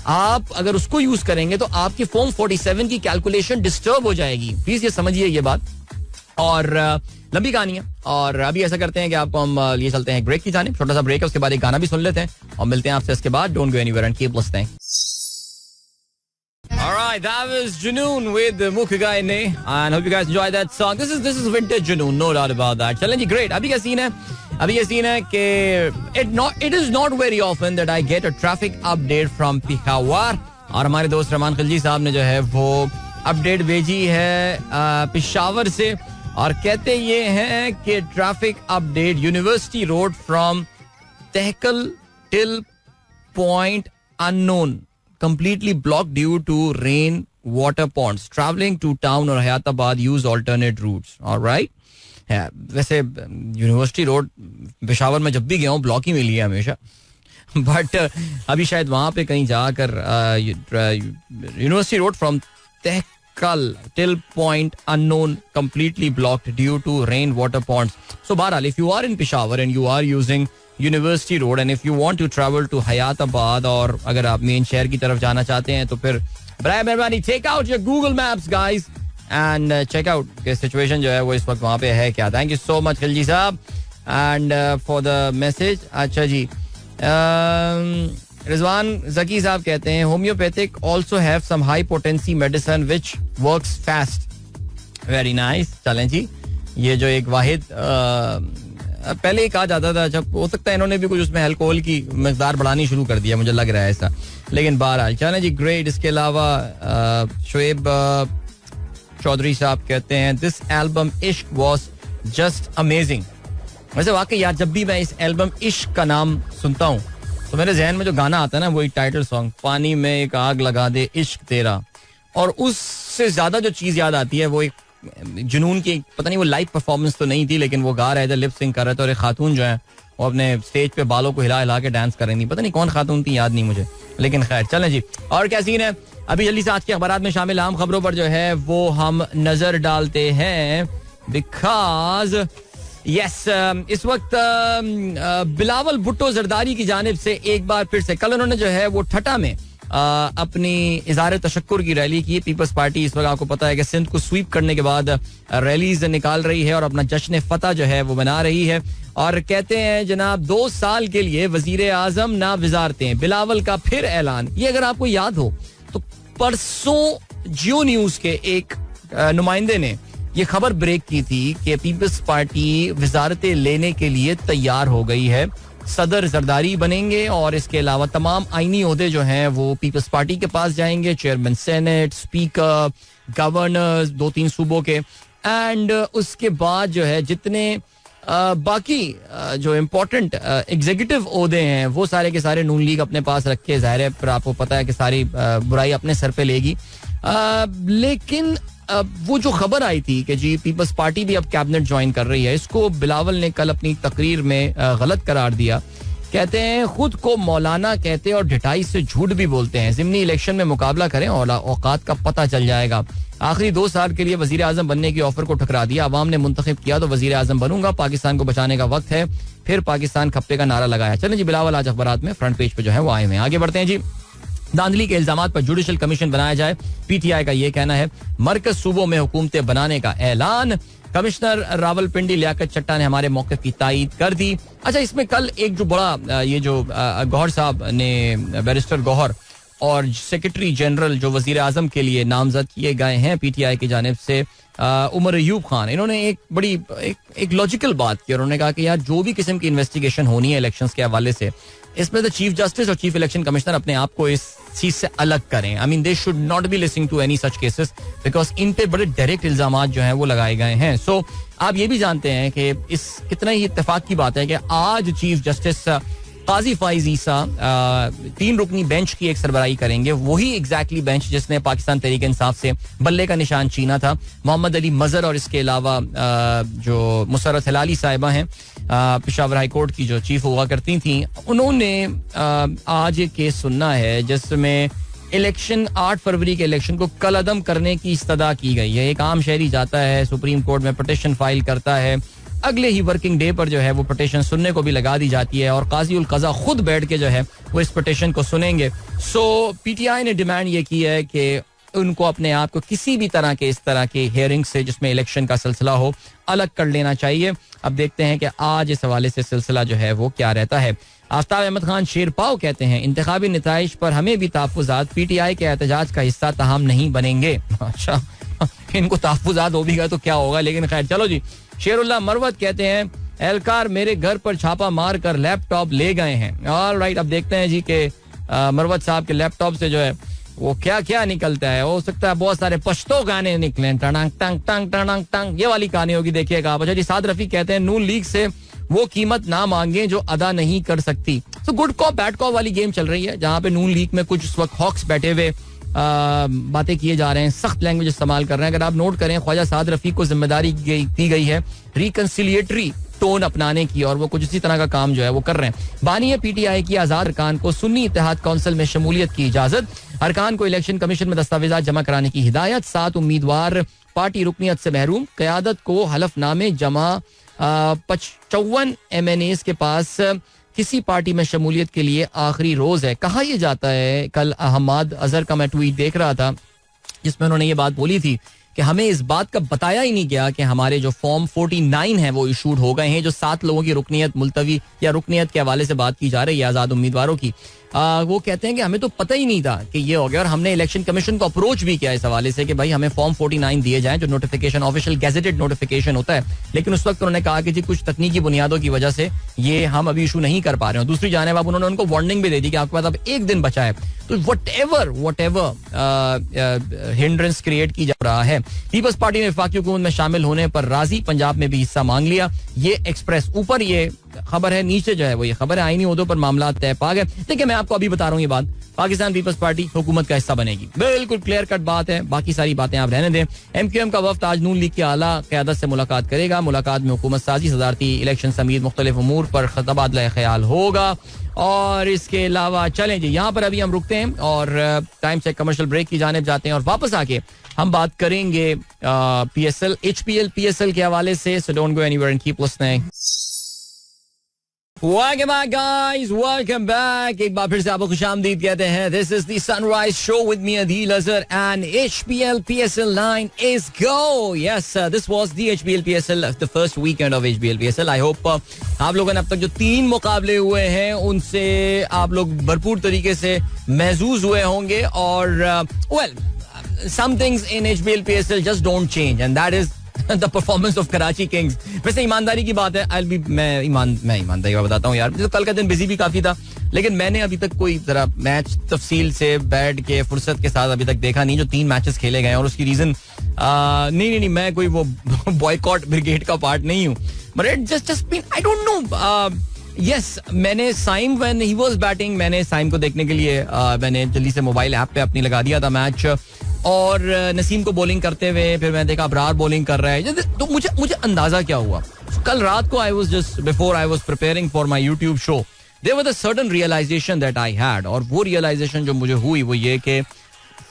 Speaker 1: आप अगर उसको यूज करेंगे तो आपकी फॉर्म 47 की कैलकुलेशन डिस्टर्ब हो जाएगी. प्लीज ये समझिए ये बात. और लंबी कहानी है और अभी ऐसा करते हैं कि आपको हम लिए चलते हैं ब्रेक की जानिब. छोटा सा ब्रेक है, उसके बाद एक गाना भी सुन लेते हैं और मिलते हैं आपसे इसके बाद. Don't go anywhere and keep listening. Alright, that was Junoon with Mukhiga Ne, and hope you guys enjoyed that song. This is vintage Junoon, no doubt about that. चलें जी, great. अभी क्या सीन है? अभी ये सीन है कि it is not very often that I get a traffic update from Peshawar. और हमारे दोस्त रहमान खिलजी साहब ने जो है वो अपडेट भेजी है पेशावर से और कहते ये हैं कि traffic update university road from Tehkal till point unknown completely blocked due to rain water ponds. Traveling to town or Hayatabad use alternate routes. All right. वैसे यूनिवर्सिटी रोड पेशावर में जब भी गया हूँ ब्लॉक ही मिली है हमेशा, बट अभी शायद वहां पे कहीं जाकर university road from Tehkal till point unknown completely blocked due to rain water ponds. So बहरहाल, if you are in Peshawar and you are using university road and if you want to travel to Hayatabad, और अगर आप main शहर की तरफ जाना चाहते हैं तो फिर बराए मेहरबानी take out your Google Maps guys and check out कि सिचुएशन जो है वो इस वक्त वहां पे है क्या. Thank you so much Khilji sahab and for the message. अच्छा जी, रिजवान जकी साहब कहते हैं homeopathic also have some high potency medicine which works fast. Very nice. चलें जी, ये जो एक वाहिद पहले ही कहा जाता था, जब हो सकता है इन्होंने भी कुछ उसमें अल्कोहल की मिकदार बढ़ानी शुरू कर दिया, मुझे लग रहा है ऐसा, लेकिन बहरहाल चलें जी, ग्रेट. इसके अलावा शोएब चौधरी साहब कहते हैं दिस एल्बम इश्क वाज जस्ट अमेजिंग. वैसे वाकई यार, जब भी मैं इस एल्बम इश्क का नाम सुनता हूँ तो मेरे जहन में जो गाना आता है ना, वही टाइटल सॉन्ग पानी में एक आग लगा दे इश्क तेरा, और उससे ज्यादा जो चीज याद आती है वो एक जुनून की, पता नहीं वो लाइव परफॉर्मेंस तो नहीं थी लेकिन वो गा रहे थे, लिप सिंग कर रहे थे, और एक खातून जो है वो अपने स्टेज पे बालों को हिला हिला के डांस कर रही थी. पता नहीं कौन खातून थी, याद नहीं मुझे, लेकिन खैर चलें जी. और क्या सीन है, अभी जल्दी से आज के अखबार में शामिल अहम खबरों पर जो है वो हम नजर डालते हैं. बिकॉज यस, इस वक्त बिलावल भुट्टो जरदारी की जानिब से एक बार फिर से कल उन्होंने जो है वो ठटा में अपनी इज़हार तशक्कुर की रैली की. पीपल्स पार्टी इस वक्त आपको पता है कि सिंध को स्वीप करने के बाद रैलीज निकाल रही है और अपना जश्न फतह जो है वो मना रही है, और कहते हैं जनाब 2 साल के लिए वजीर आजम ना वजारतें, बिलावल का फिर ऐलान. ये अगर आपको याद हो तो परसों जियो न्यूज के एक नुमाइंदे ने ये खबर ब्रेक की थी कि पीपल्स पार्टी वजारतें लेने के लिए तैयार हो गई है. सदर जरदारी बनेंगे और इसके अलावा तमाम आईनी ओहदे जो हैं वो पीपल्स पार्टी के पास जाएंगे, चेयरमैन सेनेट, स्पीकर, गवर्नर्स 2-3 सूबों के, एंड उसके बाद जो है जितने बाकी जो इम्पोर्टेंट एग्जीक्यूटिव ओहदे हैं वो सारे के सारे नून लीग अपने पास रख के, जाहिर है पर आपको पता है कि सारी बुराई अपने सर पे लेगी. लेकिन वो जो खबर आई थी कि जी पीपल्स पार्टी भी अब कैबिनेट ज्वाइन कर रही है, इसको बिलावल ने कल अपनी तकरीर में गलत करार दिया. कहते हैं खुद को मौलाना कहते और ढिठाई से झूठ भी बोलते हैं. ज़िमनी इलेक्शन में मुकाबला करें और औकात का पता चल जाएगा. आखिरी 2 साल के लिए वजीर आजम बनने की ऑफर को ठुकरा दिया. अवाम ने मुंतखब किया तो वजीर आजम बनूंगा. पाकिस्तान को बचाने का वक्त है. फिर पाकिस्तान खप्पे का नारा लगाया. चलें जी, बिलावल आज अखबारात में फ्रंट पेज पे जो है वो आए हुए हैं. आगे बढ़ते हैं जी. धांधली के इल्जामात पर जुडिशल कमीशन बनाया जाए. पीटीआई का ये कहना है. मरकज सूबों में हुकूमतें बनाने का ऐलान. कमिश्नर रावलपिंडी लियाकत चट्टा ने हमारे मौक़िफ़ की तायीद कर दी. अच्छा, इसमें कल एक जो बड़ा ये जो गौहर साहब ने, बैरिस्टर गौहर और सेक्रेटरी जनरल जो वजीर आजम के लिए नामजद किए गए हैं पीटीआई की जानिब से, उमर अयूब खान, इन्होंने एक बड़ी एक लॉजिकल बात की. उन्होंने कहा कि यार जो भी किस्म की इन्वेस्टिगेशन होनी है इलेक्शंस के हवाले से, इसमें तो चीफ जस्टिस और चीफ इलेक्शन कमिश्नर अपने आप को इस चीज से अलग करें. I mean they should not be listening to any such cases because इन पे बड़े डायरेक्ट इल्जामात जो हैं वो लगाए गए हैं. सो आप ये भी जानते हैं कि इस कितना ही इत्तेफाक की बात है कि आज चीफ जस्टिस काजी फाइज ईसा 3 रुकनी बेंच की एक सरबराही करेंगे. वही एग्जैक्टली बेंच जिसने पाकिस्तान तहरीक इंसाफ से बल्ले का निशान छीना था. मोहम्मद अली मजहर और इसके अलावा जो मुसर्रत हिलाली साहिबा हैं पेशावर हाई कोर्ट की जो चीफ हुआ करती थी, उन्होंने आज एक केस सुनना है जिसमें इलेक्शन 8 फरवरी के इलेक्शन को कलअदम करने की इस्तदा की गई है. एक आम शहरी जाता है सुप्रीम कोर्ट में, पिटीशन फाइल करता है. अगले ही वर्किंग डे पर जो है वो पिटीशन सुनने को भी लगा दी जाती है और काजी उल कज़ा खुद बैठ के जो है वो इस पिटीशन को सुनेंगे. सो पीटीआई ने डिमांड ये की है कि उनको अपने आप को किसी भी तरह के इस तरह के हियरिंग से जिसमें इलेक्शन का सिलसिला हो अलग कर लेना चाहिए. अब देखते हैं कि आज इस हवाले से सिलसिला जो है वो क्या रहता है. आफ्ताब अहमद खान शेरपाव कहते हैं इंतखाबी नताइज पर हमें भी तहफ़्फ़ुज़ात पीटीआई के एहतजाज का हिस्सा तहम नहीं बनेंगे. अच्छा, इनको तहफ़्फ़ुज़ात हो भी गए तो क्या होगा, लेकिन खैर चलो जी. शेरुल्लाह मरवत कहते हैं एहलकार मेरे घर पर छापा मार कर लैपटॉप ले गए हैं. ऑलराइट, अब देखते हैं जी कि मरवत साहब के लैपटॉप से जो है वो क्या क्या निकलता है. हो सकता है बहुत सारे पश्तो गाने निकले, टंग टंग टंग टंग टंग, ये वाली कहानी होगी, देखिएगा आप. अच्छा जी, साद रफी कहते हैं नून लीग से वो कीमत ना मांगे जो अदा नहीं कर सकती. तो गुड कॉप बैड कॉप वाली गेम चल रही है जहां पे नून लीग में कुछ इस वक्त हॉक्स बैठे हुए बातें किए जा रहे हैं, सख्त लैंग्वेज इस्तेमाल कर रहे हैं. अगर आप नोट करें, ख्वाजा साद रफी को जिम्मेदारी दी गई है रिकंसिलिएटरी टोन अपनाने की और वो कुछ इसी तरह का काम जो है वो कर रहे हैं. बानी है पीटीआई की आजाद अरकान को सुन्नी इत्तेहाद काउंसिल में शमूलियत की इजाजत. अरकान को इलेक्शन कमीशन में दस्तावेजात जमा कराने की हिदायत. 7 उम्मीदवार पार्टी रुकनियत से महरूम. क़यादत को हलफनामे जमा. 55 MNAs के पास किसी पार्टी में शमूलियत के लिए आखिरी रोज है. कहा यह जाता है, कल अहमद अजहर का मैं ट्वीट देख रहा था जिसमें उन्होंने ये बात बोली थी कि हमें इस बात का बताया ही नहीं गया कि हमारे जो फॉर्म 49 है वो इशूड हो गए हैं. जो 7 लोगों की रुकनियत मुलतवी या रुकनियत के हवाले से बात की जा रही है आजाद उम्मीदवारों की, वो कहते हैं कि हमें तो पता ही नहीं था कि ये हो गया. और हमने इलेक्शन कमीशन को अप्रोच भी किया इस हवाले से कि भाई हमें फॉर्म 49 दिए जाएं, जो नोटिफिकेशन ऑफिशियल गैजेटेड नोटिफिकेशन होता है. लेकिन उस वक्त उन्होंने कहा कि जी कुछ तकनीकी बुनियादों की वजह से ये हम अभी इशू नहीं कर पा रहे हैं. दूसरी जानिब अब उन्होंने उनको वार्निंग भी दे दी कि आपके पास अब 1 दिन बचा है. तो व्हाटएवर हिंड्रेंस क्रिएट की जा रहा है. पीपल्स पार्टी ने वफाकी हुकूमत में शामिल होने पर राजी, पंजाब में भी हिस्सा मांग लिया. ये एक्सप्रेस ऊपर ये खबर है, नीचे जो है वो ये खबर है आईनी ओहदों पर मामला तय पा गए. देखिए मैं आपको अभी बता रहा हूँ ये बात, पाकिस्तान पीपल्स पार्टी हुकूमत का हिस्सा बनेगी, बिल्कुल क्लियर कट बात है. बाकी सारी बातें आप रहने दें. MQM का वफ्द आज नून लीग की आला क़यादत से मुलाकात करेगा. मुलाकात में हुकूमत साजी, सदारती इलेक्शन समेत मुख्तलिफ उमूर पर तबादला ख्याल होगा. और इसके अलावा चलें जी, यहाँ पर अभी हम रुकते हैं और टाइम से कमर्शियल ब्रेक की जानिब जाते हैं और वापस आके हम बात करेंगे PSL HPL PSL के हवाले से. So don't go anywhere and keep listening. Welcome back guys, welcome back. एक बार फिर से आपको खुशामदीद कहते हैं. This is the Sunrise Show with me Adil Azhar and HPL PSL 9 is go. Yes, this was the HPL PSL, the first weekend of HPL PSL. I hope आप लोगों ने अब तक जो 3 मुकाबले हुए हैं उनसे आप लोग भरपूर तरीके से महजूज हुए होंगे. और well, some things in HPL PSL just don't change and that is the performance of Karachi Kings. वैसे ईमानदारी की बात है, मैं ईमानदारी का बताता हूँ यार, तो कल का दिन बिजी भी काफी था लेकिन मैंने अभी तक कोई जरा मैच तफसील से बैठ के फुर्सत के साथ अभी तक देखा नहीं. जो 3 मैचेस खेले गए और उसकी रीजन नहीं मैं कोई वो बॉयकॉट ब्रिगेड का पार्ट नहीं हूँ, but it just been I don't know. Yes, मैंने Saim when he was batting, मैंने साइम को देखने के लिए मैंने जल्दी से मोबाइल ऐप पे अपनी लगा दिया था मैच और नसीम को बॉलिंग करते हुए फिर मैंने देखा अबरार बॉलिंग कर रहा है. तो मुझे अंदाजा क्या हुआ कल रात को, I was just before I was preparing for my YouTube show, there was a certain realisation that I had, और वो रियलाइजेशन जो मुझे हुई वो ये कि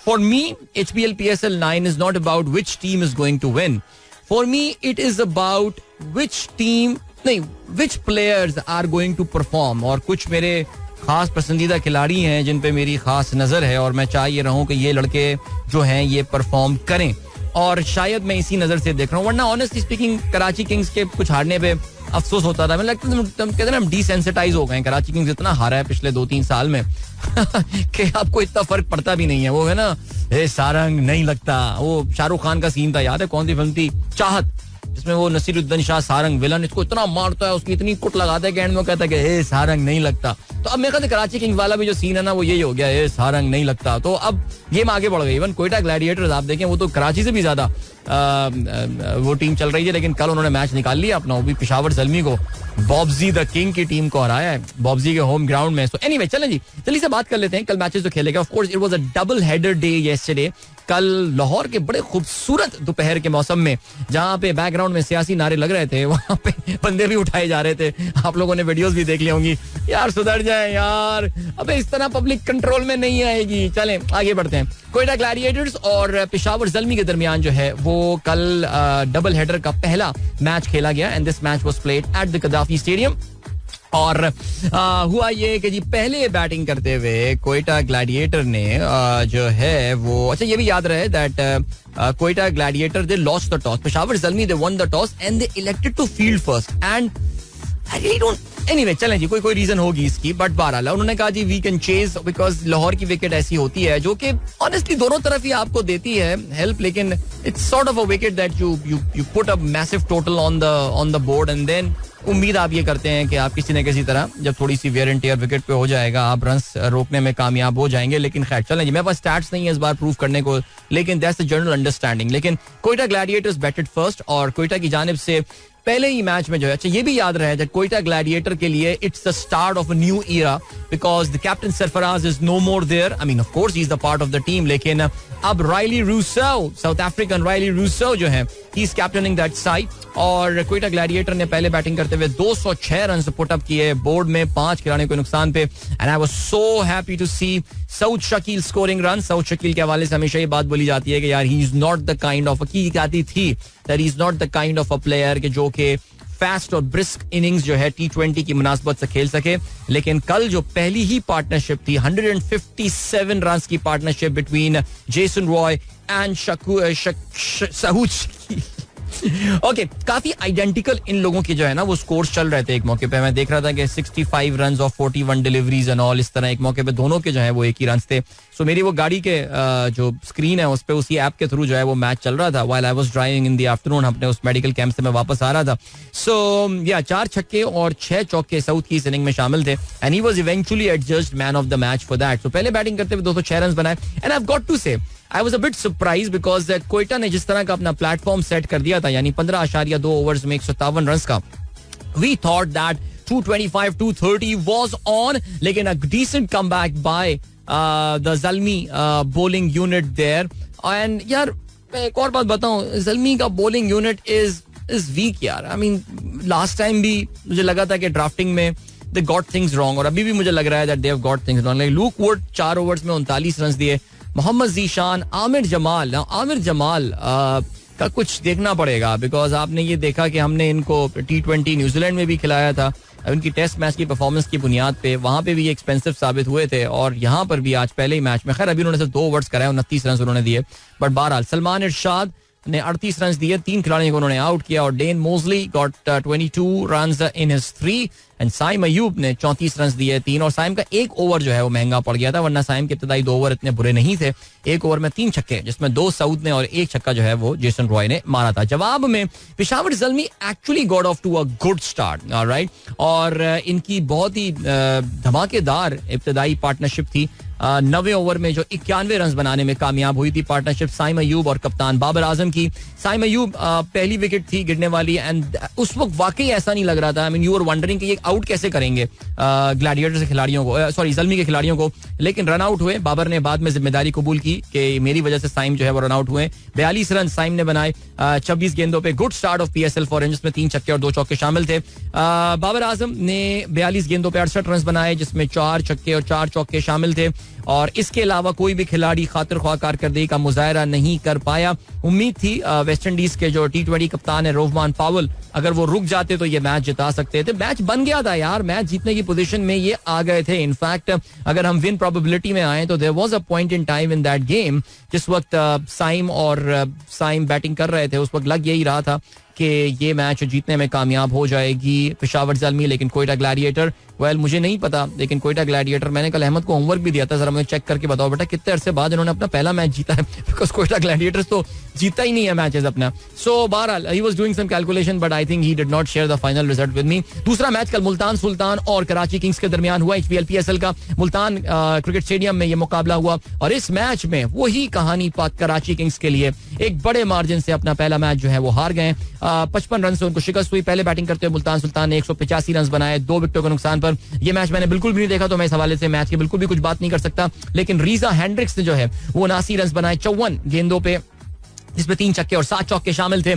Speaker 1: for me HPL PSL 9 is not about which team is going to win. For me it is about which players are going to perform. और कुछ मेरे खास पसंदीदा खिलाड़ी हैं जिन पे मेरी खास नजर है, और मैं चाह ये रहा हूं कि ये लड़के जो हैं ये परफॉर्म करें, और शायद मैं इसी नजर से देख रहा हूँ. वरना ऑनेस्टली स्पीकिंग कराची किंग्स के कुछ हारने पे अफसोस होता था. मुझे लगता है कहते हैं हम डिसेंसिटाइज हो गए. कराची किंग्स इतना हारा है पिछले 2-3 साल में कि आपको इतना फर्क पड़ता भी नहीं है. वो है ना, सारंग नहीं लगता, वो शाहरुख खान का सीन था, याद है कौन सी फिल्म थी, चाहत, जिसमें वो नसीरुद्दीन शाह सारंग विलन इसको इतना मारता है, उसकी इतनी कुट लगाता है कि एंड में कहता है कि सारंग नहीं लगता. तो अब मेरे ख्याल से कराची किंग्स वाला भी जो सीन है ना वो यही हो गया, सारंग नहीं लगता. तो अब गेम आगे बढ़ गई. इवन कोयटा ग्लैडिएटर्स आप देखें वो तो कराची से भी ज्यादा वो टीम चल रही है, लेकिन कल उन्होंने मैच निकाल लिया अपना, वो भी पेशावर ज़ल्मी को, बॉब्जी द किंग की टीम को हराया है बॉब्जी के होम ग्राउंड में. सो एनीवे चलें जी, जल्दी से बात कर लेते हैं कल मैचेस जो खेले गए. Of course it was a double header day yesterday. कल लाहौर के बड़े खूबसूरत दोपहर के मौसम में, जहां पे बैकग्राउंड में सियासी नारे लग रहे थे, वहां पे बंदे भी उठाए जा रहे थे. आप लोगों ने वीडियोस भी देख ली होंगी. यार सुधर जाए यार, अबे इस तरह पब्लिक कंट्रोल में नहीं आएगी. चलें आगे बढ़ते हैं. कोयटा ग्लैडिएटर्स और पेशावर ज़ल्मी के दरमियान जो है वो कल डबल हेडर का पहला मैच खेला गया, and this match was played at the कदाफी stadium. और हुआ ये कि जी पहले बैटिंग करते हुए कोयटा ग्लैडिएटर ने जो है वो, अच्छा ये भी याद रहे that Quetta Gladiator they lost the toss, Peshawar Zalmi they won the toss and they elected to field first. And I really don't, anyway चलें जी, कोई रीजन होगी इसकी, बट बहरहाल उन्होंने कहा जी we can chase, because Lahore की विकेट ऐसी होती है जो कि ऑनेस्टली दोनों तरफ ही आपको देती है हेल्प, लेकिन it's sort of a wicket that you put a massive total on the board, and then उम्मीद आप ये करते हैं कि आप किसी न किसी तरह जब थोड़ी सी वेयर एंड टेयर विकेट पे हो जाएगा आप रन्स रोकने में कामयाब हो जाएंगे. लेकिन खैर चलें जी, मेरे पास स्टैट्स नहीं है इस बार प्रूव करने को, लेकिन दैट्स द जनरल अंडरस्टैंडिंग. लेकिन कोयटा ग्लैडिएटर्स बैटेड फर्स्ट, और कोयटा की जानिब से पहले ही मैच में जो है, अच्छा ये भी याद रहे दैट कोयटा ग्लैडिएटर के लिए it's the start of a new era, because the captain Sarfaraz is no more there. I mean of course he is the part of the team, लेकिन अब Rilee Rossouw, South African Rilee Rossouw जो है, he is captaining that side. और Quetta Gladiator ने पहले batting करते हुए 206 run put up किए, बोर्ड में 5 खिलाड़ियों के नुकसान पे, and I was so happy to see Saud Shakeel scoring run. Saud Shakeel के हवाले से हमेशा ये बात बोली जाती है कि यार he is not the kind of, की कहती थी that he is not the kind of a player के जो के फास्ट और ब्रिस्क इनिंग्स जो है T20 की मुनासबत से खेल सके. लेकिन कल जो पहली ही पार्टनरशिप थी, 157 रन की partnership between Jason Roy and Saud Shakeel. Okay, काफी आइडेंटिकल इन लोगों के जो है ना वो स्कोर्स चल रहे थे. एक मौके पे मैं देख रहा था कि 65 रन और 41 डिलीवरीज एंड ऑल, इस तरह एक मौके पे दोनों के जो है वो एक ही रन थे. सो मेरी वो गाड़ी के जो स्क्रीन है उस पे उसी ऐप के थ्रू जो है वो मैच चल रहा था while I was driving in the afternoon. अपने उस मेडिकल कैंप से मैं वापस आ रहा था. सो या 4 छक्के और 6 चौके साउथ की इस इनिंग में शामिल थे, and he was eventually adjudged man of the match for that. सो पहले बैटिंग करते हुए 206 रन बनाए, and I have got to say I was a bit surprised because Quetta ने जिस तरह का अपना प्लेटफॉर्म सेट कर दिया था, यानी 15.2 ओवर्स में 157 रन का, we thought that 225-230 was on, लेकिन a decent comeback by the Zalmi bowling unit there. And यार मैं एक और बात बताऊं, ज़ल्मी का bowling unit is weak यार. I mean last time भी मुझे लगा था कि ड्राफ्टिंग में they got things wrong, और अभी भी मुझे लग रहा है that they have got things wrong. Like Luke Wood 4 overs में 39 रन दिए, मोहम्मद जीशान, आमिर जमाल का कुछ देखना पड़ेगा, बिकॉज आपने ये देखा कि हमने इनको T20 न्यूजीलैंड में भी खिलाया था. उनकी टेस्ट मैच की परफॉर्मेंस की बुनियाद पे वहां पे भी ये एक्सपेंसिव साबित हुए थे, और यहाँ पर भी आज पहले ही मैच में, खैर अभी उन्होंने सिर्फ 2 ओवर्स कराए, 29 रन उन्होंने दिए, बट बहरहाल सलमान इरशाद ने 38 रन दिए, 3 खिलाड़ियों को उन्होंने आउट किया, और Dan Mousley got 22 runs in his 3, and Saim Ayub ने 34 रन दिए 3, और साइम का 1 ओवर जो है वो महंगा पड़ गया था, वरना साइम के इब्तदाई 2 ओवर इतने बुरे नहीं थे. 1 ओवर में 3 छक्के, जिसमें 2 सऊद ने और 1 छक्का जो है वो जेसन रॉय ने मारा था. जवाब में Peshawar Zalmi actually got off to a good start, alright, और इनकी बहुत ही धमाकेदार इब्तदाई पार्टनरशिप थी. 90 ओवर में जो 91 रन बनाने में कामयाब हुई थी. पार्टनरशिप साइम अयूब और कप्तान बाबर आजम की. साइम अयूब पहली विकेट थी गिरने वाली एंड उस वक्त वाकई ऐसा नहीं लग रहा था. I mean you are wondering कि ये आउट कैसे करेंगे ग्लैडिएटर्स के खिलाड़ियों को, सॉरी ज़ल्मी के खिलाड़ियों को, लेकिन रन आउट हुए. बाबर ने बाद में जिम्मेदारी कबूल की कि मेरी वजह से साइम जो है वो रन आउट हुए. 42 रन साइम ने बनाए 26 गेंदों पे. Good start of PSL for him, जिसमें 3 छक्के और 2 चौके शामिल थे. बाबर आजम ने 42 गेंदों पे 68 रन बनाए, जिसमें 4 छक्के और 4 चौके शामिल थे. और इसके अलावा कोई भी खिलाड़ी खातिर ख्वाह कारकर्दगी का मुजाहरा नहीं कर पाया. उम्मीद थी वेस्ट इंडीज के जो T20 कप्तान है रोहमान पावल, अगर वो रुक जाते तो ये मैच जिता सकते थे. मैच बन गया था यार, मैच जीतने की पोजीशन में ये आ गए थे. इनफैक्ट अगर हम विन प्रोबेबिलिटी में आए तो there was a point in time in that game जिस वक्त साइम बैटिंग कर रहे थे, उस वक्त लग यही रहा था कि ये मैच जीतने में कामयाब हो जाएगी पेशावर ज़ल्मी. लेकिन कोयटा ग्लैडिएटर, मुझे नहीं पता, लेकिन कोयटा ग्लैडिएटर, मैंने कल अहमद को होमवर्क भी दिया था, जरा मुझे चेक करके बताओ बेटा कितने अरसे बाद इन्होंने अपना पहला मैच जीता है, बिकॉज कोयटा ग्लैडिएटर्स तो जीता ही नहीं है मैचेस अपना. सो बहरहाल he was doing some calculation but I think he did not share the final result with me. दूसरा मैच कल मुल्तान सुल्तान और कराची किंग्स के दरमियान हुआ. HPL PSL का मुल्तान क्रिकेट स्टेडियम में ये मुकाबला हुआ और इस मैच में वही कहानी कराची किंग्स के लिए एक बड़े मार्जिन से अपना पहला मैच जो है वो हार गए. 55 रन से उनको शिकस्त हुई. पहले बैटिंग करते हुए मुल्तान सुल्तान ने 185 रन बनाए 2 विकेटों के नुकसान पर. यह मैच मैंने बिल्कुल भी नहीं देखा तो मैं इस हवाले से मैच की बिल्कुल भी कुछ बात नहीं कर सकता. लेकिन रीजा हैंड्रिक्स ने जो है वो 79 रन बनाए 54 गेंदों पे, जिसमें 3 छक्के और 7 चौके शामिल थे.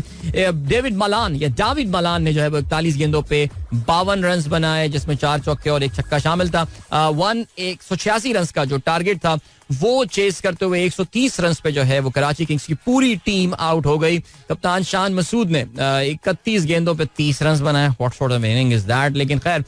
Speaker 1: डेविड मलान ने जो है वो 41 गेंदों पे 52 रन बनाए, जिसमें 4 चौके और 1 छक्का शामिल था. 186 रन का जो टारगेट था वो चेस करते हुए 130 रन पे जो है वो कराची किंग्स की पूरी टीम आउट हो गई. कप्तान शान मसूद ने 31 गेंदों पे 30 रन बनाए. What sort of meaning is that. लेकिन खैर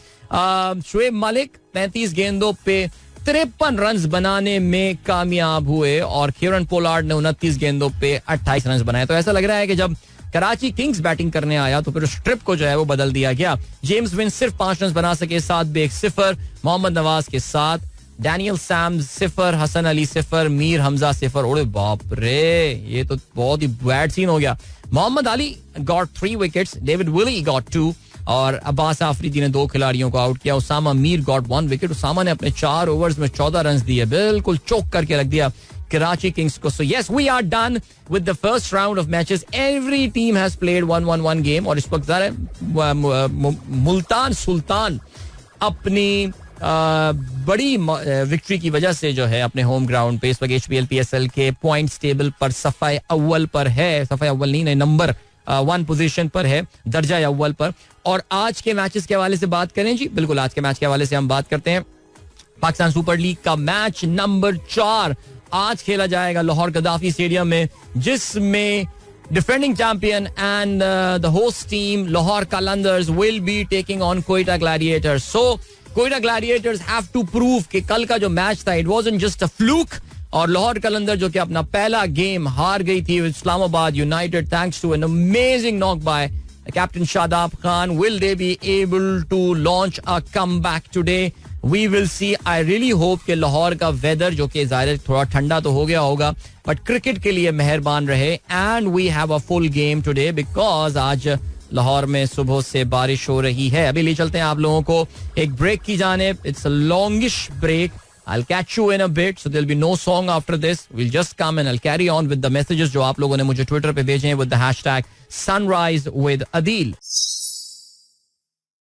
Speaker 1: शुएब मलिक 35 गेंदों पे 53 रन बनाने में कामयाब हुए और किरण पोलार्ड ने 29 गेंदों पे 28 रन बनाए. तो ऐसा लग रहा है कि जब कराची किंग्स बैटिंग करने आया तो फिर स्ट्रिप को जो है वो बदल दिया गया. जेम्स विन सिर्फ 5 रन बना सके, 7 पे 0. मोहम्मद नवाज के 7, डैनियल सैम 0, हसन अली 0, मीर हमजा 0. ओरे बाप रे, ये तो बहुत ही बैड सीन हो गया. Mohammad Ali got 3 wickets, David Willey got 2 और अब्बास आफरीदी ने 2 खिलाड़ियों को आउट किया. Usama Mir got 1 wicket. उसामा ने अपने 4 ओवर्स में 14 रन दिए, बिल्कुल चौक करके रख दिया कराची किंग्स को. So yes, we are done with the first round of matches. Every team has played 1-1-1 game और इस वक्त मुल्तान सुल्तान अपनी बड़ी विक्ट्री की वजह से जो है अपने होम ग्राउंड पे इस वक्त HPL PSL के पॉइंट्स टेबल पर सफ़ाए अव्वल पर है. सफ़ाए अव्वल नहीं, नंबर 1 पोजीशन पर है, दर्जा अव्वल पर. और आज के मैचेस के हवाले से बात करें जी, बिल्कुल आज के मैच के हवाले से हम बात करते हैं. पाकिस्तान सुपर लीग का मैच नंबर 4 आज खेला जाएगा लाहौर गद्दाफी स्टेडियम में, जिसमें defending champion and the host team Lahore Qalandars will be taking on Quetta Gladiators. So Quetta Gladiators have to prove कि कल का जो मैच था it wasn't just a fluke. और लाहौर कलंदर जो कि अपना पहला गेम हार गई थी Islamabad United thanks to an amazing knock by captain Shadab Khan, will they be able to launch a comeback today? We will see. I really hope कि लाहौर का वेदर जो कि ज़ाहिर थोड़ा ठंडा तो हो गया होगा बट क्रिकेट के लिए मेहरबान रहे and we have a full game today because आज लाहौर में सुबह से बारिश हो रही है. अभी ले चलते हैं आप लोगों को एक ब्रेक की जानिब. It's a longish break. I'll catch you in a bit, so there'll be no song after this. We'll just come and I'll carry on with the messages जो आप लोगों ने मुझे ट्विटर पे भेजे हैं with the hashtag Sunrise with Adil.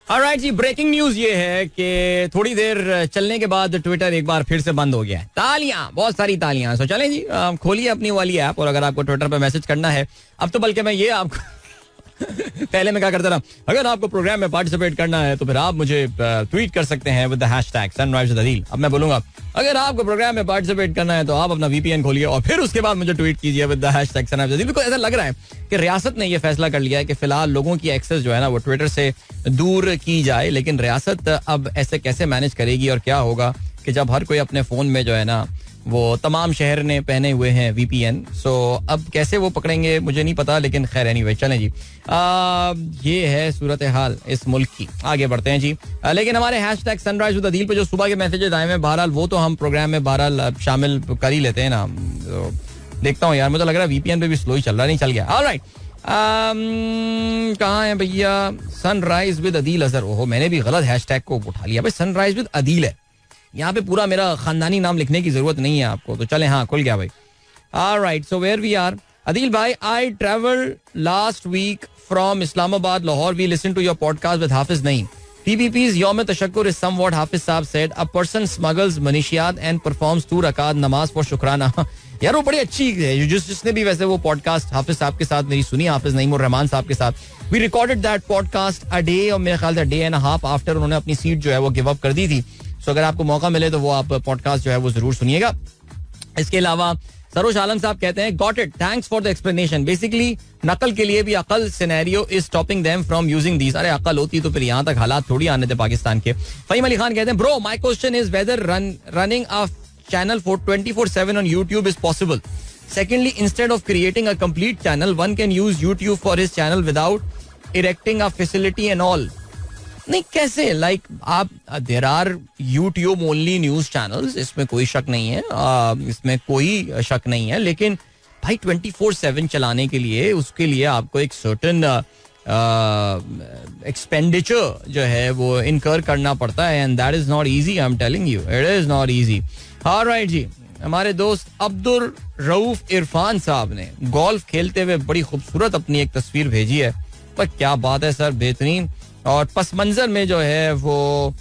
Speaker 1: Alright जी, breaking news ये है कि थोड़ी देर चलने के बाद ट्विटर एक बार फिर से बंद हो गया है. तालियां, बहुत सारी तालियां. सो चलें जी, खोलिए अपनी वाली ऐप और अगर आपको ट्विटर पे मैसेज करना है, अब तो बल्कि मैं ये आपको पहले मैं क्या करता था, अगर आपको प्रोग्राम में पार्टिसिपेट करना है तो फिर आप मुझे ट्वीट कर सकते हैं with the hashtag sunrise with Adeel. अब मैं बोलूंगा अगर आपको प्रोग्राम में पार्टिसिपेट करना है तो आप अपना VPN खोलिए और फिर उसके बाद मुझे ट्वीट कीजिए with the hashtag sunrise with Adeel. Because ऐसा लग रहा है कि रियासत ने यह फैसला कर लिया है कि फिलहाल लोगों की एक्सेस जो है ना वो ट्विटर से दूर की जाए. लेकिन रियासत अब ऐसे कैसे मैनेज करेगी और क्या होगा कि जब हर कोई अपने फोन में जो है ना वो तमाम शहर ने पहने हुए हैं VPN. सो अब कैसे वो पकड़ेंगे मुझे नहीं पता. लेकिन खैर एनीवे चलें जी, ये है सूरत हाल इस मुल्क की. आगे बढ़ते हैं जी. लेकिन हमारे हैशटैग सनराइज विद अदील पे जो सुबह के मैसेजेस आए हैं बहरहाल वो तो हम प्रोग्राम में बहरहाल शामिल कर ही लेते हैं ना. तो देखता हूँ यार, मुझे लग रहा है VPN पे भी स्लो ही चल रहा, नहीं चल गया. ऑलराइट, कहाँ है भैया सनराइज विद अदील अजहर. ओहो, मैंने भी गलत हैशटैग को उठा लिया भाई. सनराइज विद अदील है यहाँ पे पूरा मेरा खानदानी नाम लिखने की जरूरत नहीं है आपको, तो चले, हाँ खुल गया भाई. Alright, so where we are. Adeel भाई, I travel last week from Islamabad Lahore. We listen to your podcast with Hafiz Naeem. PPP's Yawm Tashakkur is somewhat Hafiz Saab said. A person smuggles manishiyat and performs 2 rakat namaz for शुक्राना. यार वो बड़ी अच्छी है. जिसने भी वैसे वो पॉडकास्ट हाफिज साहब के साथ मेरी सुनी, हाफिज नईम और रहमान साहब के साथ, we recorded that podcast a day, और मेरे ख्याल से डे एंड हाफ आफ्टर उन्होंने अपनी सीट जो है वो गिव अप कर दी थी. सो अगर आपको मौका मिले तो वो आप पॉडकास्ट जो है वो जरूर सुनिएगा. इसके अलावा सरोज आलम साहब कहते हैं, got it, thanks for the explanation. Basically नकल के लिए भी अकल scenario is stopping them from using these. अरे अकल होती तो फिर यहाँ तक हालात थोड़ी आने थे पाकिस्तान के. फहीम अली खान कहते हैं, bro my question is whether running a channel for 24/7 on YouTube is possible. Secondly, instead of creating a complete channel, one can use YouTube for his channel without erecting a facility and all. नहीं कैसे, like आप, there our YouTube only news channels, इसमें कोई शक नहीं है, इसमें कोई शक नहीं है, लेकिन भाई 24/7 चलाने के लिए, उसके लिए आपको एक सर्टन एक्सपेंडिचर जो है वो इनकर करना पड़ता है, and that is not easy. I am telling you, it is not easy. Alright जी, हमारे दोस्त अब्दुल रऊफ इरफान साहब ने गोल्फ खेलते हुए बड़ी खूबसूरत अपनी एक तस्वीर भेजी है. पर क्या बात है सर, बेहतरीन. और पस मंजर में जो है वो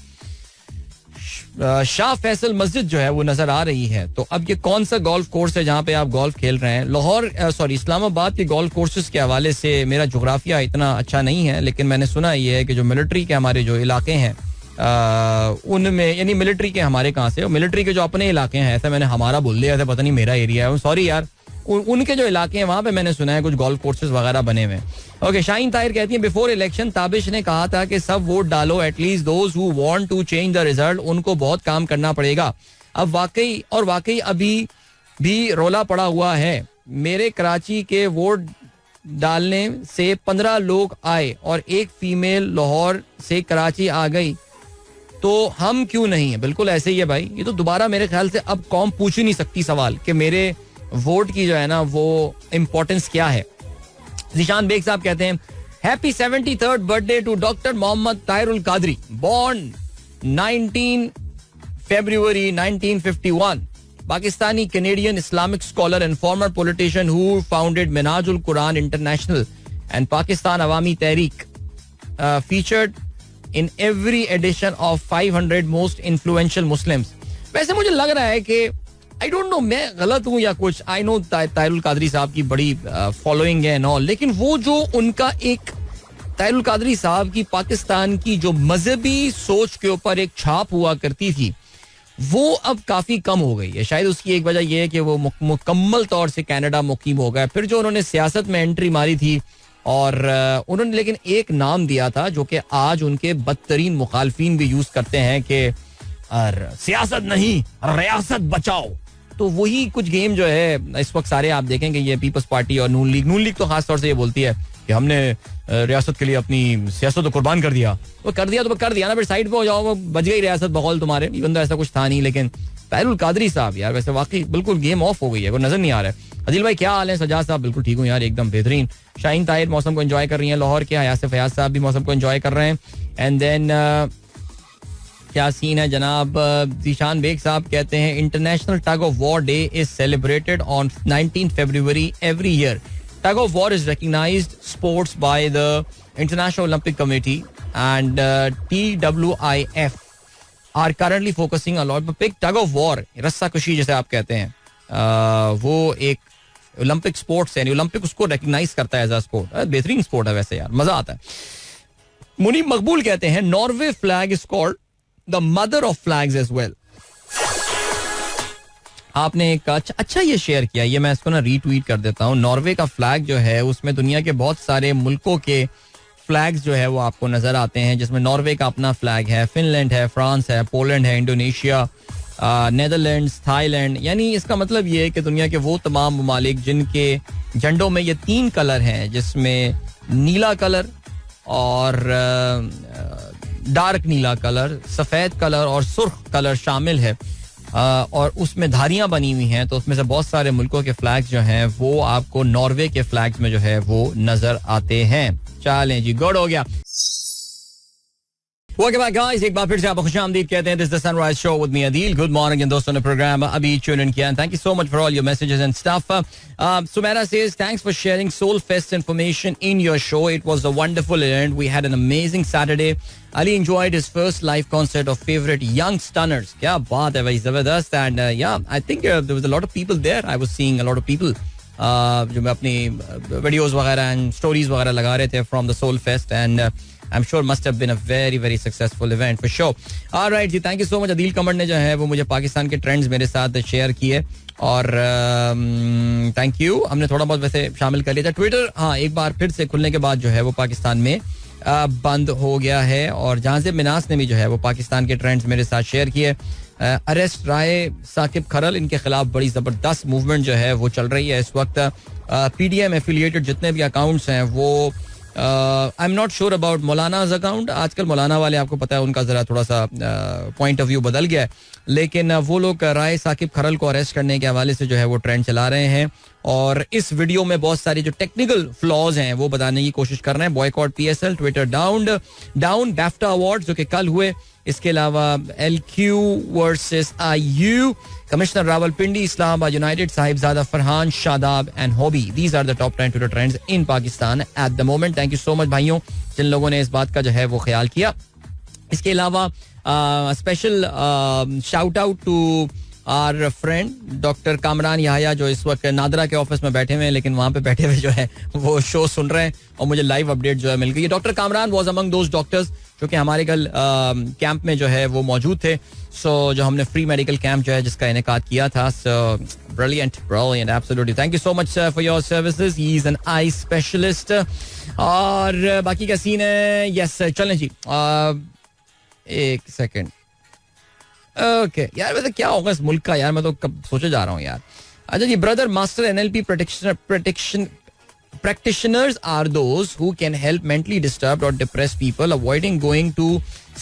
Speaker 1: शाह फैसल मस्जिद जो है वो नजर आ रही है. तो अब ये कौन सा गोल्फ कोर्स है जहाँ पे आप गोल्फ खेल रहे हैं? लाहौर इस्लामाबाद के गोल्फ कोर्सेज के हवाले से मेरा जोग्राफिया इतना अच्छा नहीं है, लेकिन मैंने सुना ये है कि जो मिलिट्री के हमारे जो इलाके हैं उनमें, यानी मिलिट्री के हमारे कहाँ से, मिलिट्री के जो अपने इलाके हैं, ऐसा मैंने हमारा बोल दिया था, पता नहीं मेरा एरिया है, सॉरी यार, उनके जो इलाके हैं वहां पे मैंने सुना है कुछ गोल्फ कोर्सेज वगैरह बने हुए. ओके, शाहीन ताहिर कहती है, बिफोर इलेक्शन ताबिश ने कहा था कि सब वोट डालो, at least those who want to change the result, उनको बहुत काम करना पड़ेगा. अब वाकई अभी भी रोला पड़ा हुआ है. मेरे कराची के वोट डालने से 15 लोग आए और एक फीमेल लाहौर से कराची आ गई, तो हम क्यों नहीं है? बिल्कुल ऐसे ही है भाई. ये तो दोबारा मेरे ख्याल से अब कौम पूछ ही नहीं सकती सवाल कि मेरे वोट की जो है ना वो इंपॉर्टेंस क्या है. जिशान बेग साहब कहते हैं, happy 73rd birthday to doctor Mohammad Tahirul Qadri, born 19 February 1951, Pakistani Canadian Islamic scholar and former politician who founded Minhajul Quran International and Pakistan Awami Tehreek, featured in every edition of 500 most influential Muslims. वैसे मुझे लग रहा है कि I don't know, मैं गलत हूँ या कुछ. I know ताहिरुल कादरी साहब की बड़ी फॉलोइंग है और, लेकिन वो जो उनका एक ताहिरुल कादरी साहब की पाकिस्तान की जो मजहबी सोच के ऊपर एक छाप हुआ करती थी, वो अब काफी कम हो गई है. शायद उसकी एक वजह यह है कि वो मुकम्मल तौर से कनाडा मुकीम हो गए. फिर जो उन्होंने सियासत में एंट्री मारी थी, और उन्होंने लेकिन एक नाम दिया था जो कि आज उनके बदतरीन मुखालफीन भी यूज करते हैं कि सियासत नहीं, रियासत बचाओ. तो वही कुछ गेम जो है इस वक्त सारे आप देखेंगे, ये पीपल्स पार्टी और नून लीग तो खास तौर से ये बोलती है कि हमने रियासत के लिए अपनी सियासत तो कुर्बान कर दिया. वो कर दिया ना, फिर साइड पे हो जाओ, वो बच गई रियासत बगौल तुम्हारे. इवन तो ऐसा कुछ था नहीं, लेकिन ताहिरुल कादरी साहब यार वैसे वाकई बिल्कुल गेम ऑफ हो गई है, कोई नजर नहीं आ रहा है. अदिल भाई क्या हाल है? सजाद साहब बिल्कुल ठीक हूँ यार, एकदम बेहतरीन. शाहीन ताहिर मौसम को एंजॉय कर रही हैं लाहौर के. हयात फयाज साहब भी मौसम को एंजॉय कर रहे हैं. एंड देन क्या सीन है जनाब? जीशान बेग साहब कहते हैं, international tug of war day is celebrated on 19 February every year. Tug of war is recognised sports by the International Olympic Committee and TWIF are currently focusing a lot. Pick tug of war, रस्सा कशी जैसे आप कहते हैं, वो एक Olympic sports है, Olympic उसको रिकग्नाइज करता है एज अ स्पोर्ट. बेहतरीन स्पोर्ट है वैसे यार, मजा आता है. मुनीब मकबूल कहते हैं, Norway flag is called the mother of flags as well. आपने एक अच्छा ये शेयर किया, ये मैं इसको ना रीट्वीट कर देता हूँ. नॉर्वे का फ्लैग जो है उसमें दुनिया के बहुत सारे मुल्कों के फ्लैग्स जो है वो आपको नजर आते हैं, जिसमें नॉर्वे का अपना फ्लैग है, फिनलैंड है, फ्रांस है, पोलैंड है, इंडोनेशिया, नेदरलैंड्स, थाईलैंड. यानी इसका मतलब ये है कि दुनिया के वो तमाम ममालिक जिनके झंडों में ये 3 कलर हैं, जिसमें नीला कलर और डार्क नीला कलर, सफेद कलर और सुर्ख कलर शामिल है, और उसमें धारियां बनी हुई हैं, तो उसमें से बहुत सारे मुल्कों के फ्लैग्स जो हैं वो आपको नॉर्वे के फ्लैग्स में जो है वो नजर आते हैं. चलें जी, गुड हो गया. Welcome back, guys. एक बार फिर से आपको खुशामदीद कहते हैं. This is the Sunrise Show with me, Adil. Good morning, जिन दोस्तों ने प्रोग्राम अभी tune in किया. And thank you so much for all your messages and stuff. Sumaira says, thanks for sharing Soulfest information in your show. It was a wonderful event. We had an amazing Saturday. Ali enjoyed his first live concert of favorite young stunners. क्या बात है भाई, जबरदस्त. And yeah, I think there was a lot of people there. I was seeing a lot of people. जो मैं अपनी videos वगैरह and stories वगैरह लगा रहे थे from the Soulfest and I'm sure must have been a very very successful event for sure. All right जी, thank you so much. Adeel Qamar ने जो है वो मुझे पाकिस्तान के ट्रेंड्स मेरे साथ शेयर किए और थैंक यू. हमने थोड़ा बहुत वैसे शामिल कर लिया था. ट्विटर हाँ एक बार फिर से खुलने के बाद जो है वो पाकिस्तान में बंद हो गया है और जहाँ से मिनास ने भी जो है वो पाकिस्तान के ट्रेंड्स मेरे साथ शेयर किए. अरेस्ट राय साकिब खरल, इनके खिलाफ बड़ी जबरदस्त मूवमेंट जो है वो चल रही है इस वक्त. पीडीएम एफिलिएटेड जितने भी अकाउंट्स हैं वो I am not sure about मौलानाज अकाउंट. आजकल मौलाना वाले आपको पता है उनका जरा थोड़ा सा पॉइंट ऑफ व्यू बदल गया है, लेकिन वो लोग राय साकिब खरल को अरेस्ट करने के हवाले से जो है वो ट्रेंड चला रहे हैं और इस वीडियो में बहुत सारी जो टेक्निकल फ्लॉज हैं वो बताने की कोशिश कर रहे हैं. Boycott PSL, Twitter down, BAFTA award जो कि कल हुए. इसके अलावा LQ versus IU, commissioner Rawalpindi, Islamabad United, Sahibzada Farhan, Shadab and hobby. These are the top 10 Twitter trends in Pakistan at the moment. Thank you so much भाइयों जिन लोगों ने इस बात का जो है वो ख्याल किया. इसके अलावा special shout out to our friend doctor Kamran Yahya जो इस वक्त नादरा के ऑफिस में बैठे हुए हैं, लेकिन वहां पे बैठे हुए जो है वो शो सुन रहे हैं और मुझे लाइव अपडेट जो है मिल गई. Doctor Kamran was among those doctors जो कि हमारे कल कैंप में जो है वो मौजूद थे. सो जो हमने फ्री मेडिकल कैंप जो है जिसका इनेकाद किया था. So brilliant absolutely. Thank you so much for your services. He is an eye specialist. और बाकी का सीन है. यस चलें जी, एक सेकेंड. ओके यार वैसे क्या होगा इस मुल्क का यार, मैं तो कब सोचे जा रहा हूँ यार. अच्छा जी, brother master NLP practitioners are those who can help mentally disturbed or depressed people, avoiding going to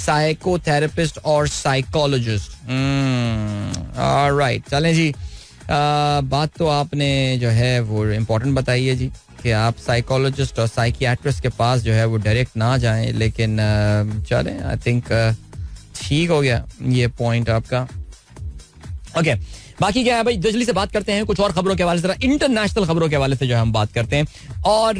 Speaker 1: psychotherapist or psychologist. All right, चलें जी. बात तो आपने जो है वो इम्पोर्टेंट बताई है जी कि आप साइकोलॉजिस्ट और साइकियाट्रिस्ट के पास जो है वो डायरेक्ट ना जाएं, लेकिन चलें आई थिंक ठीक हो गया ये पॉइंट आपका. ओके बाकी क्या है भाई, जल्दी से बात करते हैं कुछ और खबरों के हवाले से, इंटरनेशनल खबरों के हवाले से जो हम बात करते हैं. और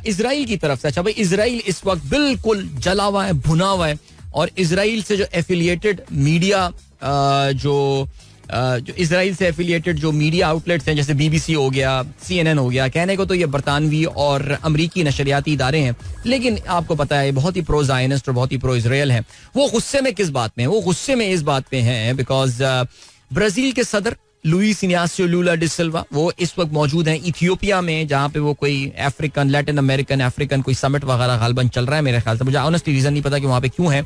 Speaker 1: इजराइल की तरफ से, अच्छा भाई इजराइल इस वक्त बिल्कुल जला हुआ है, भुना हुआ है. और इजराइल से जो एफिलिएटेड मीडिया जो इजराइल से एफिलिएटेड जो मीडिया आउटलेट्स हैं जैसे BBC हो गया, CNN हो गया, कहने को तो ये बरतानवी और अमरीकी नशरियाती इदारे हैं, लेकिन आपको पता है बहुत ही प्रो जायनिस्ट और बहुत ही प्रो इजराइल हैं. वो गुस्से में किस बात में है? वो गुस्से में इस बात पे हैं बिकॉज ब्राजील के सदर लुइस इनासियो लूला डी सिल्वा वो इस वक्त मौजूद हैं इथियोपिया में, जहाँ पे वो कोई अफ्रीकन, लैटिन अमेरिकन, अफ्रीकन कोई समिट वगैरह गालबन चल रहा है मेरे ख्याल से. मुझे ऑनेस्टली रीजन नहीं पता कि वहाँ पे क्यों है,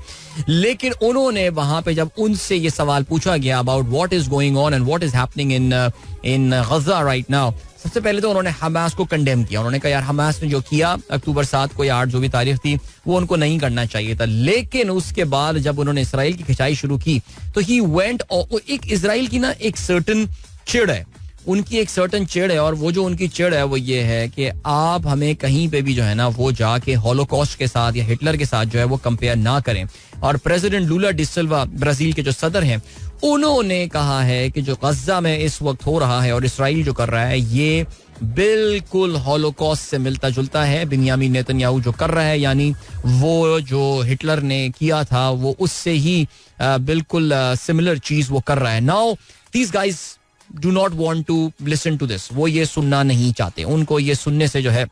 Speaker 1: लेकिन उन्होंने वहाँ पे जब उनसे ये सवाल पूछा गया about what is going on and what is happening in Gaza right now, सबसे पहले तो उन्होंने हमास को कंडेम किया. उन्होंने कहा यार हमास ने जो किया अक्टूबर 7 को या 8 जो भी तारीख थी वो उनको नहीं करना चाहिए था. लेकिन उसके बाद जब उन्होंने इसराइल की खिंचाई शुरू की तो ही वेंट. एक इसराइल की ना एक सर्टन चिड़ है, उनकी एक सर्टन चिड़ है, और वो जो उनकी चिड़ है वो ये है कि आप हमें कहीं पे भी जो है ना वो जाके हॉलोकॉस्ट के साथ या हिटलर के साथ जो है वो कंपेयर ना करें. और प्रेसिडेंट लूला डी सिल्वा ब्राजील के जो सदर हैं उन्होंने कहा है कि जो गजा में इस वक्त हो रहा है और इसराइल जो कर रहा है ये बिल्कुल हॉलोकॉस्ट से मिलता जुलता है. बिन्यामीन नेतन्याहू जो कर रहा है यानी वो जो हिटलर ने किया था वो उससे ही बिल्कुल सिमिलर चीज वो कर रहा है. Now these guys do not want to listen to this. वो ये सुनना नहीं चाहते, उनको ये सुनने से जो है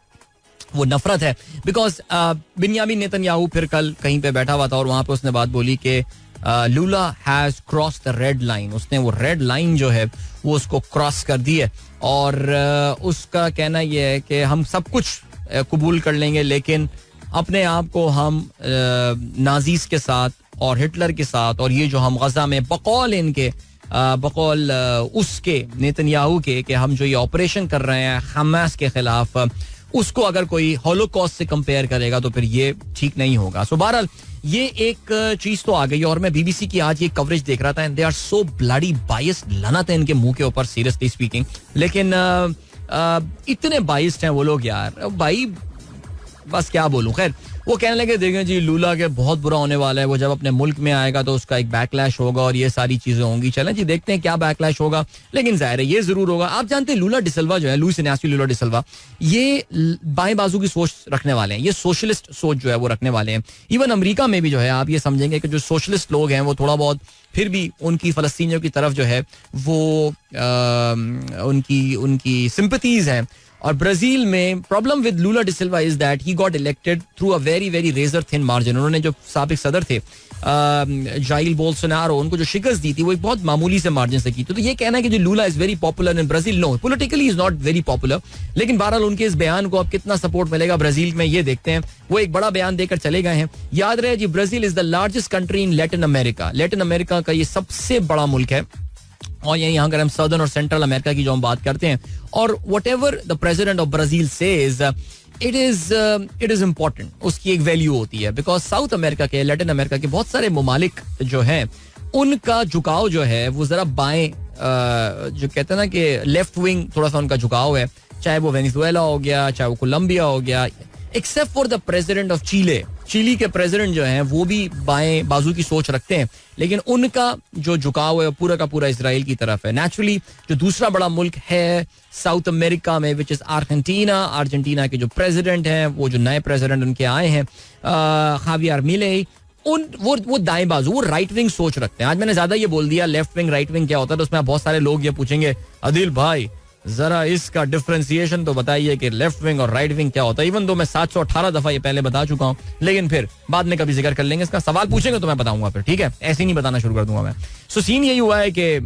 Speaker 1: वो नफरत है. बिकॉज बिन्यामीन नेतन्याहू फिर कल कहीं पे बैठा हुआ था और वहां पे उसने बात बोली कि Lula has cross the red line. उसने वो रेड लाइन जो है वो उसको क्रॉस कर दी है और उसका कहना यह है कि हम सब कुछ कबूल कर लेंगे लेकिन अपने आप को हम नाजीज के साथ और हिटलर के साथ और ये जो हम गजा में बकौल इनके बकौल उसके नेतन्याहू के कि हम जो ये ऑपरेशन कर रहे हैं हमास के खिलाफ उसको अगर कोई हॉलोकॉस्ट से कंपेयर करेगा तो फिर ये ठीक नहीं होगा. सो बहरहाल ये एक चीज तो आ गई. और मैं BBC की आज ये कवरेज देख रहा था and they are so bloody biased. लानत है इनके मुंह के ऊपर सीरियसली स्पीकिंग, लेकिन इतने बायस्ड हैं वो लोग यार भाई, बस क्या बोलूं. खैर वो कहने लगे देखें जी लूला के बहुत बुरा होने वाला है, वो जब अपने मुल्क में आएगा तो उसका एक बैकलैश होगा और ये सारी चीजें होंगी. चलें जी देखते हैं क्या बैकलैश होगा, लेकिन जाहिर है ये जरूर होगा. आप जानते हैं लूला डिसिल्वा जो है, लुइस इनासियो लूला डिसिल्वा, ये बाएं बाजू की सोच रखने वाले हैं. ये सोशलिस्ट सोच जो है वो रखने वाले हैं. इवन अमेरिका में भी जो है आप ये समझेंगे कि जो सोशलिस्ट लोग हैं वो थोड़ा बहुत फिर भी उनकी फलस्तीनियों की तरफ जो है वो उनकी सिंपथीज हैं. और ब्राजील में problem with Lula da Silva is that he got elected through a very very razor thin margin. उन्होंने जो साबिक सदर थे जाइल बोल्सोनारो, उनको जो शिकस्त दी थी वो एक बहुत मामूली से मार्जिन से की. तो ये कहना है कि जो Lula is very popular in Brazil, no, politically is not very popular. लेकिन बहरहाल उनके इस बयान को अब कितना सपोर्ट मिलेगा ब्राजील में ये देखते हैं. वो एक बड़ा बयान देकर चले गए हैं. याद रहे जी, Brazil is the largest country in Latin America. Latin America का ये सबसे बड़ा मुल्क है. और यहाँ अगर हम सदर्न और सेंट्रल अमेरिका की जो हम बात करते हैं, और what ever the president of Brazil says, it is important. उसकी एक वैल्यू होती है, बिकॉज साउथ अमेरिका के, लैटिन अमेरिका के बहुत सारे ममालिक जो हैं उनका झुकाव जो है वो जरा बाएं, जो कहते हैं ना कि लेफ्ट विंग थोड़ा सा उनका झुकाव है. चाहे वो वेनेजुएला हो गया, चाहे वो कोलंबिया हो गया, except for the president of Chile. Chile के प्रेसिडेंट जो हैं वो भी बाएं बाजू की सोच रखते हैं, लेकिन उनका जो झुकाव है पूरा का पूरा इजराइल की तरफ है. नेचुरली जो दूसरा बड़ा मुल्क है साउथ अमेरिका में, विच इज अर्जेंटीना. अर्जेंटीना के जो प्रेसिडेंट हैं, वो जो नए प्रेसिडेंट उनके आए हैं खावियर मिलेई, वो दाएं बाजू, वो राइट विंग सोच रखते हैं. आज मैंने ज्यादा ये बोल दिया लेफ्ट विंग राइट विंग क्या होता है, तो उसमें बहुत सारे लोग ये पूछेंगे अदिल भाई जरा इसका डिफरेंशिएशन तो बताइए कि लेफ्ट विंग और राइट विंग क्या होता है. इवन दो मैं 718 दफा ये पहले बता चुका हूं, लेकिन फिर बाद में कभी जिक्र कर लेंगे इसका. सवाल पूछेंगे तो मैं बताऊंगा फिर, ठीक है, ऐसे नहीं बताना शुरू कर दूंगा मैं. सो सीन यही हुआ है कि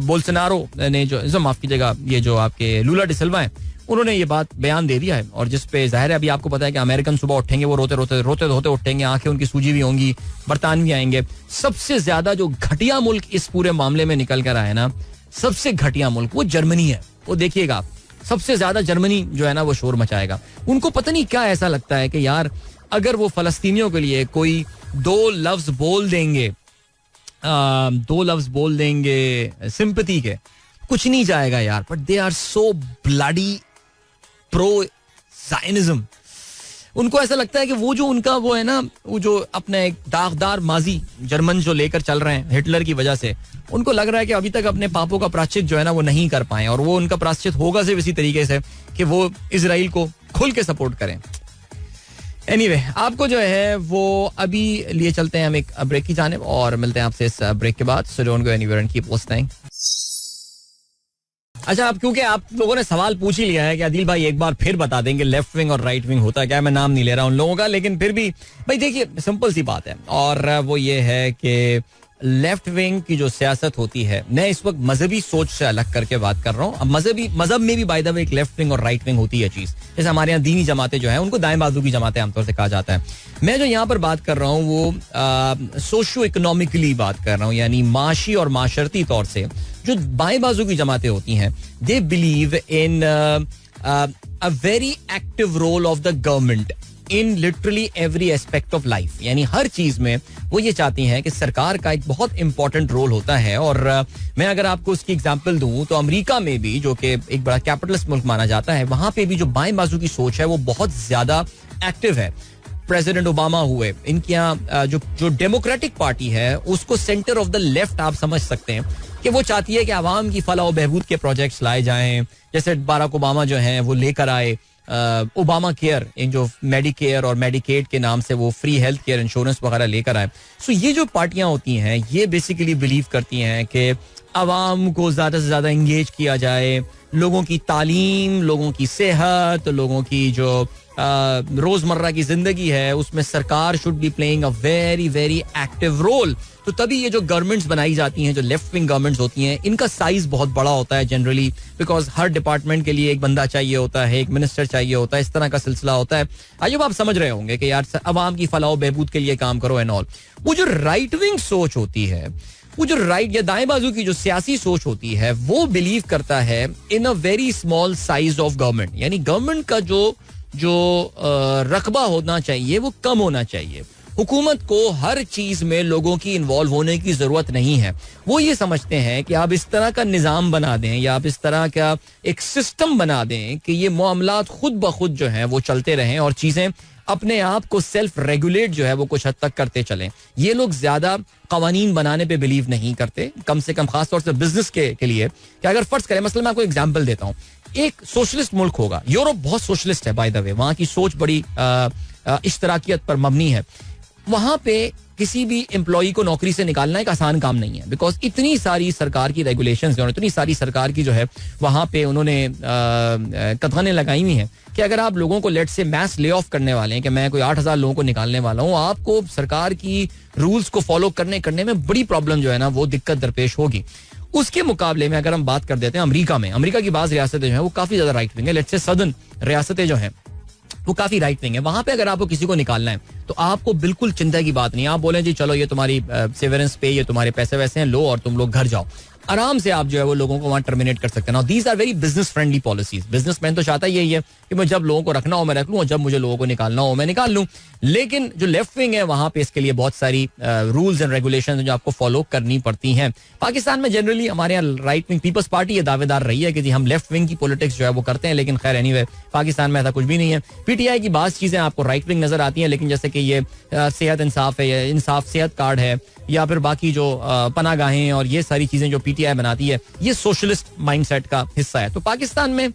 Speaker 1: बोल्सोनारो ने जो माफ कीजिएगा, ये जो आपके लूला डिसिल्वा है, उन्होंने ये बात बयान दे दिया है. और जिस पे जाहिर है अभी आपको पता है कि अमेरिकन सुबह उठेंगे, वो रोते रोते उठेंगे, आंखें उनकी सूजी भी होंगी, बरतानवी आएंगे. सबसे ज्यादा जो घटिया मुल्क इस पूरे मामले में निकल कर आए ना, सबसे घटिया मुल्क वो जर्मनी है. वो देखिएगा सबसे ज्यादा जर्मनी जो है ना वो शोर मचाएगा. उनको पता नहीं क्या ऐसा लगता है कि यार अगर वो फलस्तीनियों के लिए कोई दो लफ्ज बोल देंगे सिंपैथी के, कुछ नहीं जाएगा यार. But they are so bloody pro Zionism. उनको ऐसा लगता है कि वो जो उनका वो है ना, वो जो अपना एक दागदार माजी जर्मन जो लेकर चल रहे हैं हिटलर की वजह से, उनको लग रहा है कि अभी तक अपने पापों का प्रायश्चित जो है ना वो नहीं कर पाए, और वो उनका प्रायश्चित होगा सिर्फ इसी तरीके से कि वो इजराइल को खुल के सपोर्ट करें. एनीवे, आपको जो है वो अभी लिए चलते हैं हम एक ब्रेक की जानिब, और मिलते हैं आपसे इस ब्रेक के बाद. So don't go anywhere and keep listening. अच्छा, अब क्योंकि आप लोगों ने सवाल पूछ ही लिया है कि आदिल भाई एक बार फिर बता देंगे लेफ्ट विंग और राइट विंग होता है क्या, मैं नाम नहीं ले रहा उन लोगों का, लेकिन फिर भी भाई देखिए सिंपल सी बात है, और वो ये है कि लेफ्ट विंग की जो सियासत होती है, मैं इस वक्त मजहबी सोच से अलग करके बात कर रहा हूँ. अब मजहब में भी बाय द वे एक लेफ्ट विंग और राइट विंग होती है चीज. जैसे हमारे यहाँ दीनी जमातें जो है उनको दाएं बाजू की जमातें आमतौर से कहा जाता है. मैं जो यहाँ पर बात कर रहा हूँ वो सोशियो इकोनॉमिकली बात कर रहा हूँ, यानी माशी और माशरती तौर से जो बाएं बाजू की जमातें होती हैं, they believe in a very active role of the government in literally every aspect of life. यानी हर चीज में वो ये चाहती हैं कि सरकार का एक बहुत इंपॉर्टेंट रोल होता है. और मैं अगर आपको उसकी एग्जांपल दूं तो अमेरिका में भी, जो कि एक बड़ा कैपिटलिस्ट मुल्क माना जाता है, वहां पे भी जो बाएं बाजू की सोच है वो बहुत ज्यादा एक्टिव है. प्रेसिडेंट ओबामा हुए, इनके यहाँ जो डेमोक्रेटिक पार्टी है उसको सेंटर ऑफ द लेफ्ट आप समझ सकते हैं कि वो चाहती है कि आवाम की फलाह और बहबूद के प्रोजेक्ट्स लाए जाएं. जैसे बाराक ओबामा जो हैं वो लेकर आए ओबामा केयर, एक जो मेडिकेयर और मेडिकेड के नाम से वो फ्री हेल्थ केयर इंश्योरेंस वगैरह लेकर आए. सो ये जो पार्टियां होती हैं ये बेसिकली बिलीव करती हैं कि आवाम को ज्यादा से ज्यादा इंगेज किया जाए, लोगों की तालीम, लोगों की सेहत, लोगों की जो रोजमर्रा की जिंदगी है उसमें सरकार should be playing a very very active role. तो तभी ये जो गवर्नमेंट्स बनाई जाती हैं, जो लेफ्ट विंग गवर्नमेंट्स होती हैं, इनका साइज बहुत बड़ा होता है जनरली, बिकॉज हर डिपार्टमेंट के लिए एक बंदा चाहिए होता है, एक मिनिस्टर चाहिए होता है, इस तरह का सिलसिला होता है. आइए आप समझ रहे होंगे कि यार अवाम की फलाह बहबूद के लिए काम करो एंड ऑल. वो जो राइट विंग सोच होती है, वो जो राइट या दाएं बाजू की जो सियासी सोच होती है, वो बिलीव करता है in a very small size of government. यानी गवर्नमेंट का जो रकबा होना चाहिए वो कम होना चाहिए. हुकूमत को हर चीज में लोगों की इन्वॉल्व होने की जरूरत नहीं है. वो ये समझते हैं कि आप इस तरह का निजाम बना दें या आप इस तरह का एक सिस्टम बना दें कि ये मामलात खुद ब खुद जो है वो चलते रहें और चीजें अपने आप को सेल्फ रेगुलेट जो है वो कुछ हद तक करते चलें. ये लोग ज्यादा कवानीन बनाने पे बिलीव नहीं करते, कम से कम खासतौर से बिजनेस के लिए. कि अगर फर्ज करें, मतलब मैं आपको एग्जांपल देता हूँ, एक सोशलिस्ट मुल्क होगा, यूरोप बहुत सोशलिस्ट है बाय द वे, वहाँ की सोच बड़ी इश्तराकियत पर मबनी है. वहां पे किसी भी एम्प्लॉई को नौकरी से निकालना एक आसान काम नहीं है, बिकॉज इतनी सारी सरकार की रेगुलेशंस और इतनी सारी सरकार की जो है वहां पे उन्होंने कदगनें लगाई हुई हैं कि अगर आप लोगों को लेट से मैस ले ऑफ करने वाले हैं कि मैं कोई 8,000 लोगों को निकालने वाला हूं, आपको सरकार की रूल्स को फॉलो करने में बड़ी प्रॉब्लम जो है ना वो दिक्कत दरपेश होगी. उसके मुकाबले में अगर हम बात कर देते हैं अमेरिका की बाज़ रियासतें जो है वो काफी ज्यादा राइट विंग है. लेट से सदर्न रियासतें जो हैं वो काफी राइट विंग है. वहां पे अगर आपको किसी को निकालना है तो आपको बिल्कुल चिंता की बात नहीं. आप बोले जी चलो ये तुम्हारी सेवरेंस पे, ये तुम्हारे पैसे वैसे हैं, लो और तुम लोग घर जाओ. आराम से आप जो है वो लोगों को वहां टर्मिनेट कर सकते हैं. Now these are very business friendly policies. Businessman तो चाहता यही है कि मैं जब लोगों को रखना हो मैं रख लूं और जब मुझे लोगों को निकालना हो मैं निकाल लूं. लेकिन जो लेफ्ट विंग है वहां पे इसके लिए बहुत सारी रूल्स एंड रेगुलेशन जो आपको फॉलो करनी पड़ती हैं. पाकिस्तान में जनरली हमारे यहाँ राइट विंग पीपल्स पार्टी ये दावेदार रही है कि जी हम लेफ्ट विंग की पॉलिटिक्स जो है वो करते हैं, लेकिन खैर एनीवे पाकिस्तान में ऐसा कुछ भी नहीं है. पीटीआई की बात चीजें आपको राइट विंग नजर आती हैं, लेकिन जैसे कि ये सेहत इंसाफ है, ये इंसाफ सेहत कार्ड है, या फिर बाकी जो पनागाहें और ये सारी चीजें जो पीटीआई बनाती है, ये सोशलिस्ट माइंडसेट का हिस्सा है. तो पाकिस्तान में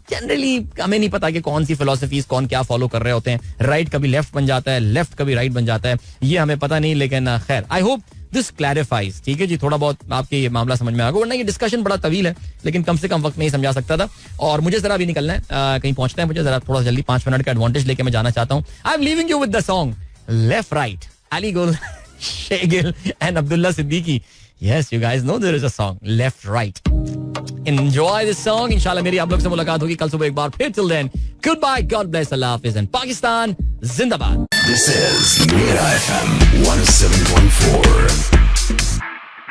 Speaker 1: जनरली हमें नहीं पता कि कौन सी फिलोसफीज कौन क्या फॉलो कर रहे होते हैं. राइट कभी लेफ्ट बन जाता है, लेफ्ट कभी राइट बन जाता है, ये हमें पता नहीं. लेकिन खैर आई होप दिस क्लैरिफाइज. ठीक है जी, थोड़ा बहुत आपके ये मामला समझ में आ गया, वरना ये डिस्कशन बड़ा तवील है, लेकिन कम से कम वक्त में ही समझा सकता था. और मुझे जरा अभी निकलना है, कहीं पहुंचना है मुझे, जरा थोड़ा जल्दी 5 मिनट का एडवांटेज लेके मैं जाना चाहता हूँ. I am leaving you with the song left right, Ali Gul, शेगिल and Abdullah Siddiqui. Yes, you guys know there is a song, Left Right. Enjoy this song. इंशाल्लाह मेरी आप लोग से मुलाकात होगी कल सुबह एक बार फिर. Till then, goodbye, God bless, Allah Hafiz, and Pakistan Zindabad.
Speaker 2: This is Mira FM 107.4.